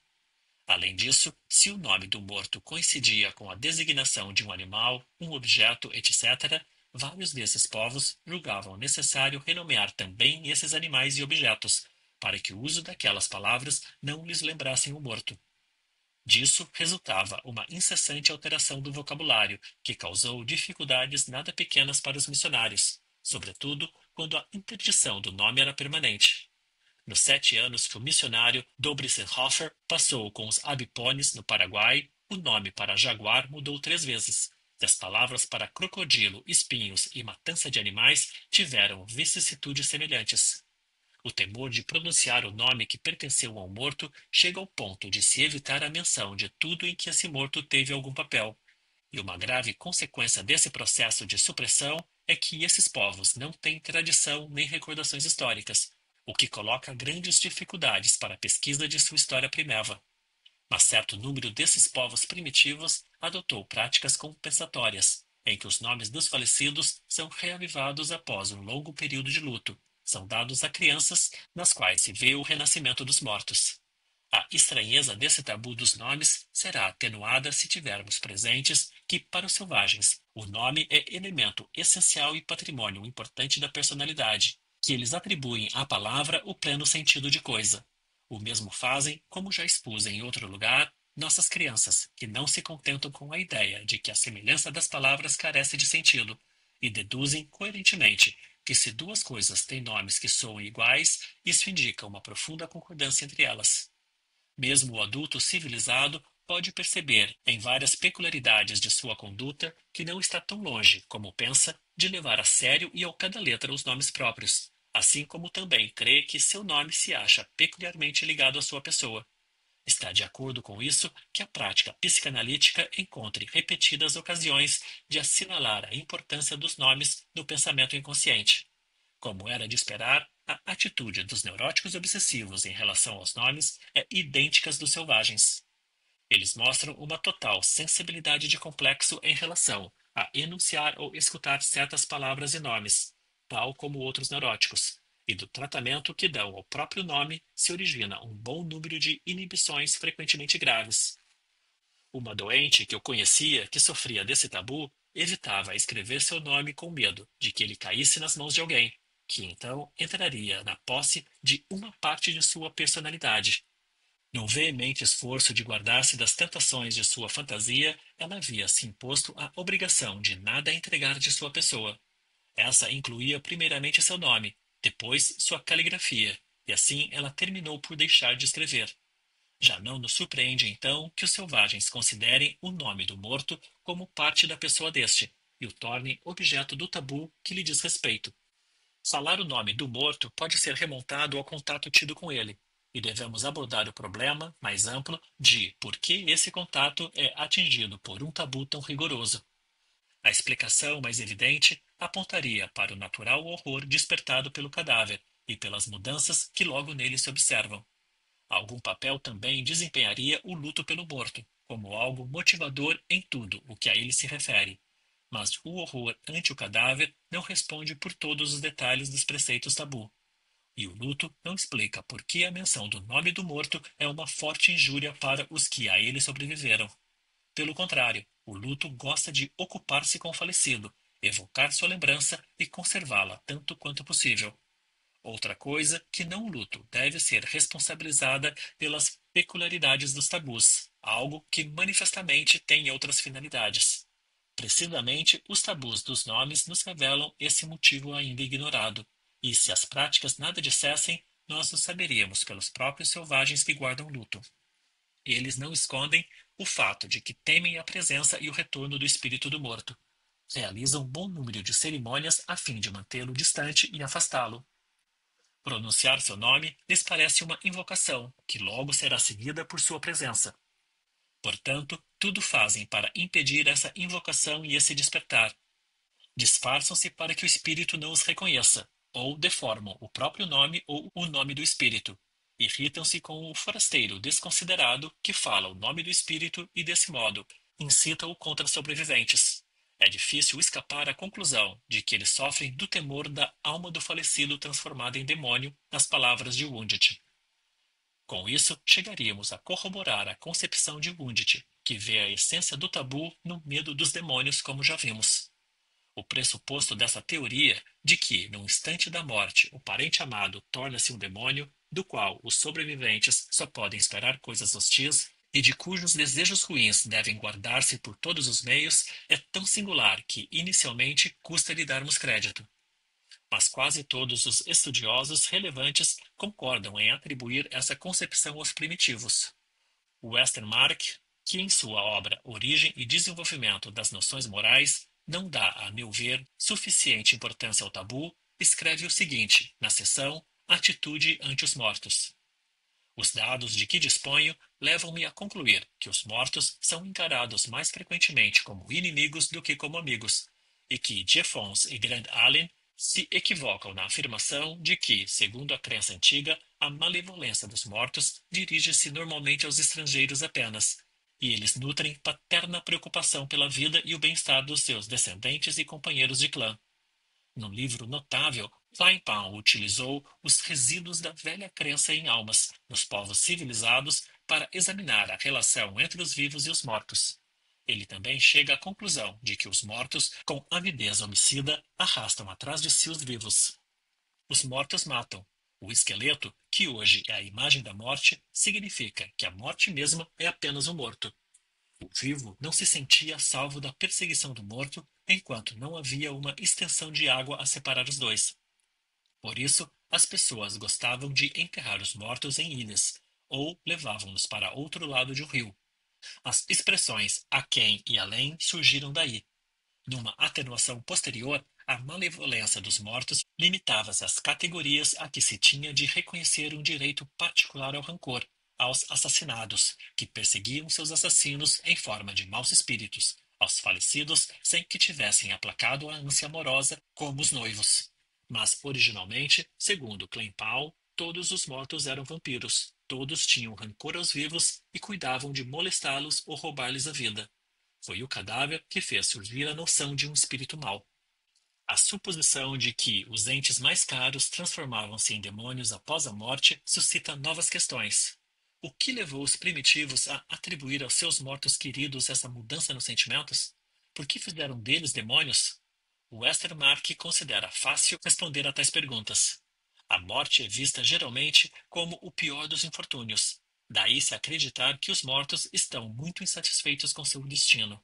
Além disso, se o nome do morto coincidia com a designação de um animal, um objeto, etc., vários desses povos julgavam necessário renomear também esses animais e objetos, para que o uso daquelas palavras não lhes lembrassem o morto. Disso resultava uma incessante alteração do vocabulário, que causou dificuldades nada pequenas para os missionários, sobretudo quando a interdição do nome era permanente. Nos 7 anos que o missionário Dobrissenhofer passou com os Abipones no Paraguai, o nome para jaguar mudou 3 vezes, e as palavras para crocodilo, espinhos e matança de animais tiveram vicissitudes semelhantes. O temor de pronunciar o nome que pertenceu ao morto chega ao ponto de se evitar a menção de tudo em que esse morto teve algum papel. E uma grave consequência desse processo de supressão é que esses povos não têm tradição nem recordações históricas, o que coloca grandes dificuldades para a pesquisa de sua história primeva. Mas certo número desses povos primitivos adotou práticas compensatórias, em que os nomes dos falecidos são reavivados após um longo período de luto, são dados a crianças, nas quais se vê o renascimento dos mortos. A estranheza desse tabu dos nomes será atenuada se tivermos presentes que, para os selvagens, o nome é elemento essencial e patrimônio importante da personalidade, que eles atribuem à palavra o pleno sentido de coisa. O mesmo fazem, como já expus em outro lugar, nossas crianças, que não se contentam com a ideia de que a semelhança das palavras carece de sentido, e deduzem coerentemente que se duas coisas têm nomes que soam iguais, isso indica uma profunda concordância entre elas. Mesmo o adulto civilizado pode perceber, em várias peculiaridades de sua conduta, que não está tão longe, como pensa, de levar a sério e ao pé da letra os nomes próprios, assim como também crê que seu nome se acha peculiarmente ligado à sua pessoa. Está de acordo com isso que a prática psicanalítica encontre repetidas ocasiões de assinalar a importância dos nomes no pensamento inconsciente. Como era de esperar, a atitude dos neuróticos obsessivos em relação aos nomes é idêntica às dos selvagens. Eles mostram uma total sensibilidade de complexo em relação a enunciar ou escutar certas palavras e nomes, tal como outros neuróticos, e do tratamento que dão ao próprio nome se origina um bom número de inibições frequentemente graves. Uma doente que eu conhecia que sofria desse tabu evitava escrever seu nome com medo de que ele caísse nas mãos de alguém, que então entraria na posse de uma parte de sua personalidade. No veemente esforço de guardar-se das tentações de sua fantasia, ela havia se imposto a obrigação de nada entregar de sua pessoa. Essa incluía primeiramente seu nome, depois sua caligrafia, e assim ela terminou por deixar de escrever. Já não nos surpreende, então, que os selvagens considerem o nome do morto como parte da pessoa deste, e o tornem objeto do tabu que lhe diz respeito. Falar o nome do morto pode ser remontado ao contato tido com ele, e devemos abordar o problema mais amplo de por que esse contato é atingido por um tabu tão rigoroso. A explicação mais evidente apontaria para o natural horror despertado pelo cadáver e pelas mudanças que logo nele se observam. Algum papel também desempenharia o luto pelo morto, como algo motivador em tudo o que a ele se refere. Mas o horror ante o cadáver não responde por todos os detalhes dos preceitos tabu. E o luto não explica por que a menção do nome do morto é uma forte injúria para os que a ele sobreviveram. Pelo contrário, o luto gosta de ocupar-se com o falecido, evocar sua lembrança e conservá-la tanto quanto possível. Outra coisa que não o luto deve ser responsabilizada pelas peculiaridades dos tabus, algo que manifestamente tem outras finalidades. Precisamente os tabus dos nomes nos revelam esse motivo ainda ignorado, e se as práticas nada dissessem, nós o saberíamos pelos próprios selvagens que guardam luto. Eles não escondem o fato de que temem a presença e o retorno do espírito do morto. Realizam um bom número de cerimônias a fim de mantê-lo distante e afastá-lo. Pronunciar seu nome lhes parece uma invocação, que logo será seguida por sua presença. Portanto, tudo fazem para impedir essa invocação e esse despertar. Disfarçam-se para que o espírito não os reconheça, ou deformam o próprio nome ou o nome do espírito. Irritam-se com o forasteiro desconsiderado que fala o nome do espírito e, desse modo, incita-o contra sobreviventes. É difícil escapar à conclusão de que eles sofrem do temor da alma do falecido transformada em demônio, nas palavras de Wundt. Com isso, chegaríamos a corroborar a concepção de Wundt, que vê a essência do tabu no medo dos demônios, como já vimos. O pressuposto dessa teoria de que, no instante da morte, o parente amado torna-se um demônio, do qual os sobreviventes só podem esperar coisas hostis e de cujos desejos ruins devem guardar-se por todos os meios, é tão singular que, inicialmente, custa lhe darmos crédito. Mas quase todos os estudiosos relevantes concordam em atribuir essa concepção aos primitivos. Westermarck, que em sua obra Origem e Desenvolvimento das Noções Morais não dá, a meu ver, suficiente importância ao tabu, escreve o seguinte, na seção Atitude ante os Mortos. Os dados de que disponho levam-me a concluir que os mortos são encarados mais frequentemente como inimigos do que como amigos, e que Jeffons e Grand Allen se equivocam na afirmação de que, segundo a crença antiga, a malevolência dos mortos dirige-se normalmente aos estrangeiros apenas, e eles nutrem paterna preocupação pela vida e o bem-estar dos seus descendentes e companheiros de clã. Num livro notável, Kleinpaul utilizou os resíduos da velha crença em almas nos povos civilizados para examinar a relação entre os vivos e os mortos. Ele também chega à conclusão de que os mortos, com avidez homicida, arrastam atrás de si os vivos. Os mortos matam. O esqueleto, que hoje é a imagem da morte, significa que a morte mesma é apenas um morto. O vivo não se sentia salvo da perseguição do morto enquanto não havia uma extensão de água a separar os dois. Por isso, as pessoas gostavam de enterrar os mortos em ilhas, ou levavam-nos para outro lado de um rio. As expressões aquém e além surgiram daí. Numa atenuação posterior, a malevolência dos mortos limitava-se às categorias a que se tinha de reconhecer um direito particular ao rancor, aos assassinados, que perseguiam seus assassinos em forma de maus espíritos, aos falecidos sem que tivessem aplacado a ânsia amorosa, como os noivos. Mas, originalmente, segundo Kleinpaul, todos os mortos eram vampiros, todos tinham rancor aos vivos e cuidavam de molestá-los ou roubar-lhes a vida. Foi o cadáver que fez surgir a noção de um espírito mau. A suposição de que os entes mais caros transformavam-se em demônios após a morte suscita novas questões. O que levou os primitivos a atribuir aos seus mortos queridos essa mudança nos sentimentos? Por que fizeram deles demônios? Westermarck considera fácil responder a tais perguntas. A morte é vista geralmente como o pior dos infortúnios. Daí se acreditar que os mortos estão muito insatisfeitos com seu destino.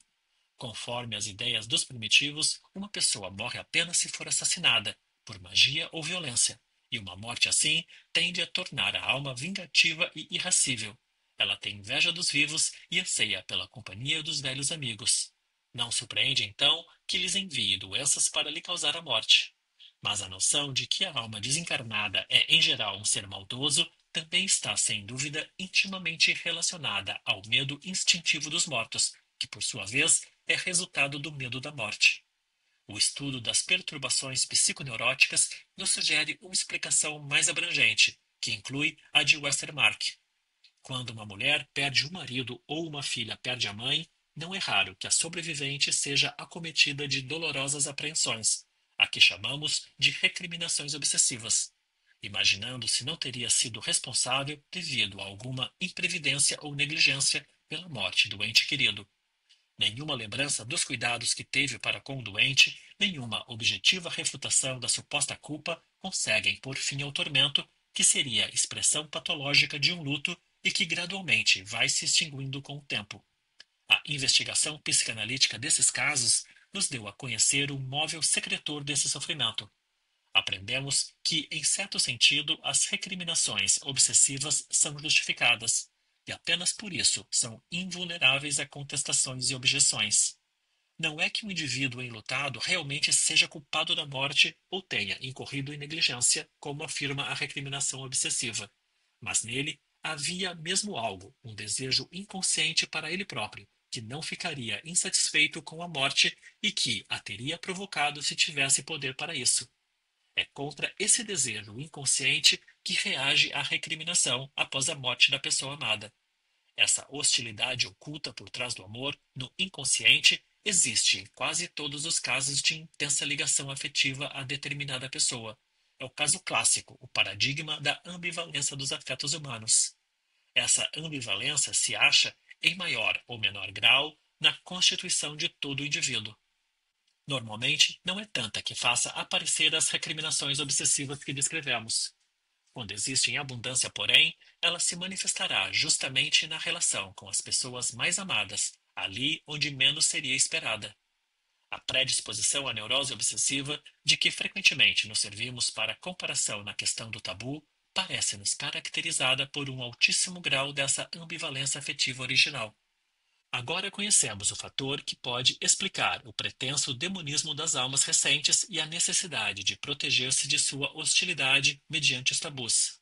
Conforme as ideias dos primitivos, uma pessoa morre apenas se for assassinada, por magia ou violência, e uma morte assim tende a tornar a alma vingativa e irascível. Ela tem inveja dos vivos e anseia pela companhia dos velhos amigos. Não surpreende, então, que lhes envie doenças para lhe causar a morte. Mas a noção de que a alma desencarnada é, em geral, um ser maldoso também está, sem dúvida, intimamente relacionada ao medo instintivo dos mortos, que, por sua vez, é resultado do medo da morte. O estudo das perturbações psiconeuróticas nos sugere uma explicação mais abrangente, que inclui a de Westermarck. Quando uma mulher perde o marido ou uma filha perde a mãe, não é raro que a sobrevivente seja acometida de dolorosas apreensões, a que chamamos de recriminações obsessivas, imaginando se não teria sido responsável devido a alguma imprevidência ou negligência pela morte do ente querido. Nenhuma lembrança dos cuidados que teve para com o doente, nenhuma objetiva refutação da suposta culpa conseguem pôr fim ao tormento, que seria a expressão patológica de um luto e que gradualmente vai se extinguindo com o tempo. A investigação psicanalítica desses casos nos deu a conhecer o móvel secretor desse sofrimento. Aprendemos que, em certo sentido, as recriminações obsessivas são justificadas, e apenas por isso são invulneráveis a contestações e objeções. não é que o indivíduo enlutado realmente seja culpado da morte ou tenha incorrido em negligência, como afirma a recriminação obsessiva, mas nele havia mesmo algo, um desejo inconsciente para ele próprio, que não ficaria insatisfeito com a morte e que a teria provocado se tivesse poder para isso. É contra esse desejo inconsciente que reage a recriminação após a morte da pessoa amada. Essa hostilidade oculta por trás do amor, no inconsciente, existe em quase todos os casos de intensa ligação afetiva a determinada pessoa. É o caso clássico, o paradigma da ambivalência dos afetos humanos. Essa ambivalência se acha, em maior ou menor grau, na constituição de todo o indivíduo. Normalmente, não é tanta que faça aparecer as recriminações obsessivas que descrevemos. Quando existe em abundância, porém, ela se manifestará justamente na relação com as pessoas mais amadas, ali onde menos seria esperada. A predisposição à neurose obsessiva, de que frequentemente nos servimos para comparação na questão do tabu, parece-nos caracterizada por um altíssimo grau dessa ambivalência afetiva original. Agora conhecemos o fator que pode explicar o pretenso demonismo das almas recentes e a necessidade de proteger-se de sua hostilidade mediante os tabus.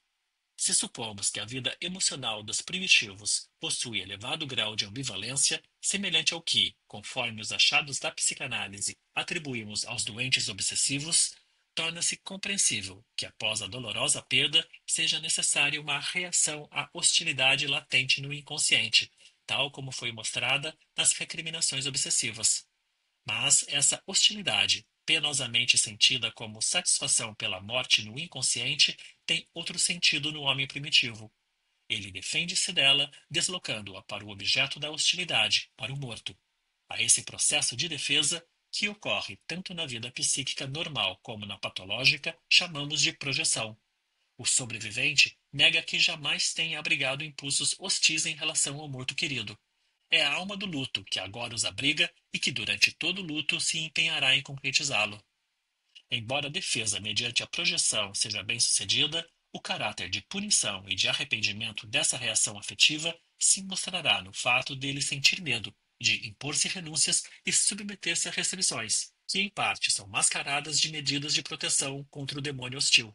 Se supomos que a vida emocional dos primitivos possui elevado grau de ambivalência, semelhante ao que, conforme os achados da psicanálise, atribuímos aos doentes obsessivos, torna-se compreensível que, após a dolorosa perda, seja necessária uma reação à hostilidade latente no inconsciente, tal como foi mostrada nas recriminações obsessivas. Mas essa hostilidade, penosamente sentida como satisfação pela morte no inconsciente, tem outro sentido no homem primitivo. Ele defende-se dela, deslocando-a para o objeto da hostilidade, para o morto. A esse processo de defesa, que ocorre tanto na vida psíquica normal como na patológica, chamamos de projeção. O sobrevivente nega que jamais tenha abrigado impulsos hostis em relação ao morto querido. É a alma do luto que agora os abriga e que durante todo o luto se empenhará em concretizá-lo. Embora a defesa mediante a projeção seja bem-sucedida, o caráter de punição e de arrependimento dessa reação afetiva se mostrará no fato dele sentir medo, de impor-se renúncias e submeter-se a restrições, que em parte são mascaradas de medidas de proteção contra o demônio hostil.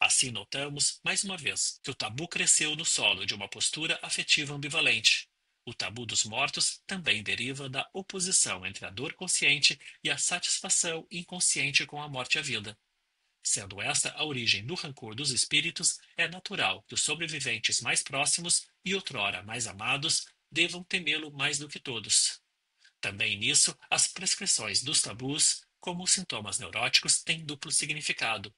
Assim notamos, mais uma vez, que o tabu cresceu no solo de uma postura afetiva ambivalente. O tabu dos mortos também deriva da oposição entre a dor consciente e a satisfação inconsciente com a morte à vida. Sendo esta a origem do rancor dos espíritos, é natural que os sobreviventes mais próximos e outrora mais amados devam temê-lo mais do que todos. Também nisso, as prescrições dos tabus, como os sintomas neuróticos, têm duplo significado.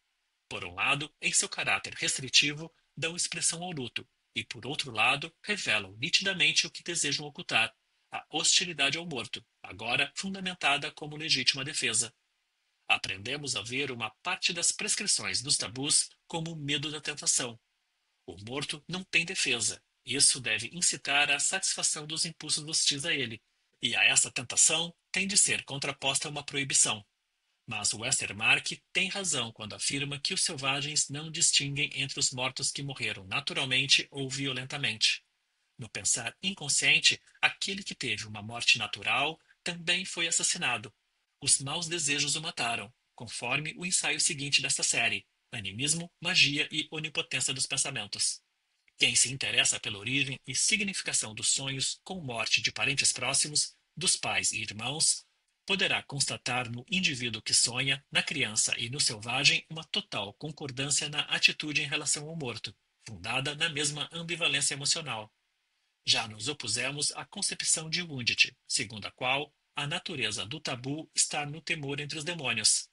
Por um lado, em seu caráter restritivo, dão expressão ao luto, e por outro lado, revelam nitidamente o que desejam ocultar, a hostilidade ao morto, agora fundamentada como legítima defesa. Aprendemos a ver uma parte das prescrições dos tabus como o medo da tentação. O morto não tem defesa. Isso deve incitar à satisfação dos impulsos hostis a ele, e a essa tentação tem de ser contraposta uma proibição. Mas Westermarck tem razão quando afirma que os selvagens não distinguem entre os mortos que morreram naturalmente ou violentamente. No pensar inconsciente, aquele que teve uma morte natural também foi assassinado. Os maus desejos o mataram, conforme o ensaio seguinte desta série: Animismo, Magia e Onipotência dos Pensamentos. Quem se interessa pela origem e significação dos sonhos com morte de parentes próximos, dos pais e irmãos, poderá constatar no indivíduo que sonha, na criança e no selvagem, uma total concordância na atitude em relação ao morto, fundada na mesma ambivalência emocional. Já nos opusemos à concepção de Wundt, segundo a qual a natureza do tabu está no temor entre os demônios.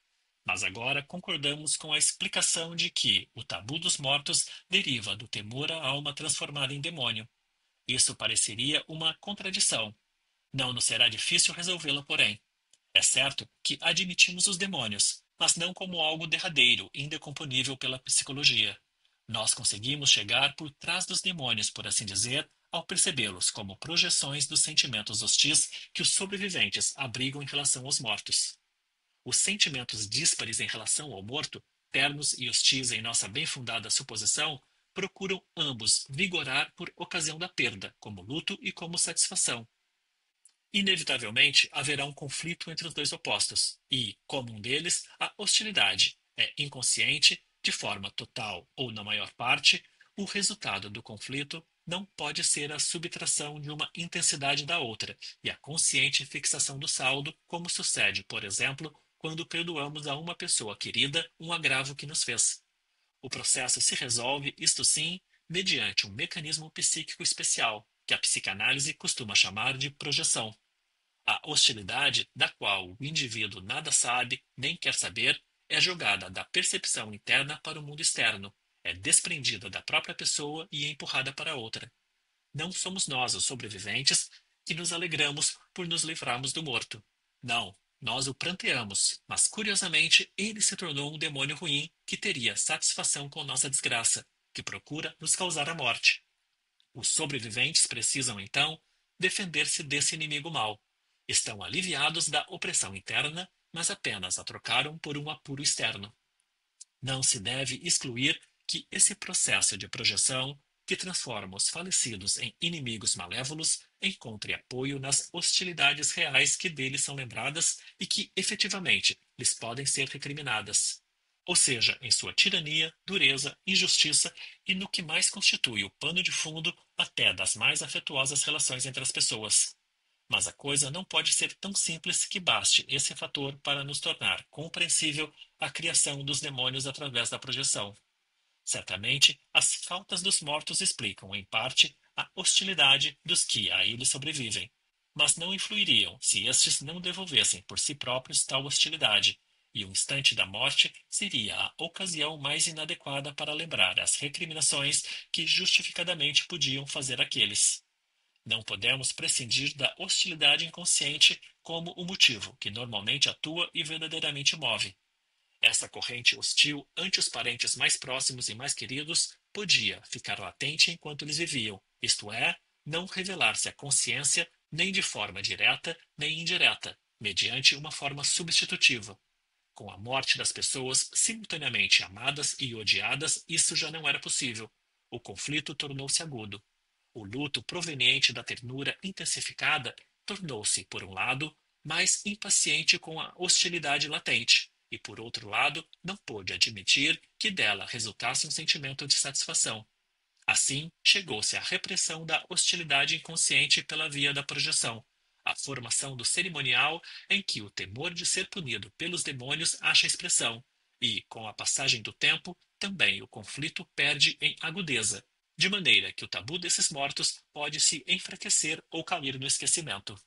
Mas agora concordamos com a explicação de que o tabu dos mortos deriva do temor à alma transformada em demônio. Isso pareceria uma contradição. Não nos será difícil resolvê-la, porém. É certo que admitimos os demônios, mas não como algo derradeiro e indecomponível pela psicologia. Nós conseguimos chegar por trás dos demônios, por assim dizer, ao percebê-los como projeções dos sentimentos hostis que os sobreviventes abrigam em relação aos mortos. Os sentimentos díspares em relação ao morto, ternos e hostis em nossa bem fundada suposição, procuram ambos vigorar por ocasião da perda, como luto e como satisfação. Inevitavelmente haverá um conflito entre os dois opostos, e, como um deles, a hostilidade é inconsciente, de forma total ou na maior parte, o resultado do conflito não pode ser a subtração de uma intensidade da outra e a consciente fixação do saldo, como sucede, por exemplo, quando perdoamos a uma pessoa querida um agravo que nos fez. O processo se resolve, isto sim, mediante um mecanismo psíquico especial, que a psicanálise costuma chamar de projeção. A hostilidade, da qual o indivíduo nada sabe nem quer saber, é jogada da percepção interna para o mundo externo, é desprendida da própria pessoa e empurrada para outra. Não somos nós, os sobreviventes, que nos alegramos por nos livrarmos do morto. Não, nós o pranteamos, mas curiosamente ele se tornou um demônio ruim que teria satisfação com nossa desgraça, que procura nos causar a morte. Os sobreviventes precisam, então, defender-se desse inimigo mau. Estão aliviados da opressão interna, mas apenas a trocaram por um apuro externo. Não se deve excluir que esse processo de projeção, que transforma os falecidos em inimigos malévolos, encontre apoio nas hostilidades reais que deles são lembradas e que, efetivamente, lhes podem ser recriminadas. Ou seja, em sua tirania, dureza, injustiça e no que mais constitui o pano de fundo até das mais afetuosas relações entre as pessoas. Mas a coisa não pode ser tão simples que baste esse fator para nos tornar compreensível a criação dos demônios através da projeção. Certamente, as faltas dos mortos explicam, em parte, a hostilidade dos que a eles sobrevivem, mas não influiriam se estes não devolvessem por si próprios tal hostilidade, e o instante da morte seria a ocasião mais inadequada para lembrar as recriminações que justificadamente podiam fazer aqueles. Não podemos prescindir da hostilidade inconsciente como o motivo que normalmente atua e verdadeiramente move. Essa corrente hostil ante os parentes mais próximos e mais queridos podia ficar latente enquanto eles viviam, isto é, não revelar-se à consciência nem de forma direta nem indireta, mediante uma forma substitutiva. Com a morte das pessoas simultaneamente amadas e odiadas, isso já não era possível. O conflito tornou-se agudo. O luto proveniente da ternura intensificada tornou-se, por um lado, mais impaciente com a hostilidade latente, e, por outro lado, não pôde admitir que dela resultasse um sentimento de satisfação. Assim, chegou-se à repressão da hostilidade inconsciente pela via da projeção, a formação do cerimonial em que o temor de ser punido pelos demônios acha expressão, e, com a passagem do tempo, também o conflito perde em agudeza, de maneira que o tabu desses mortos pode se enfraquecer ou cair no esquecimento.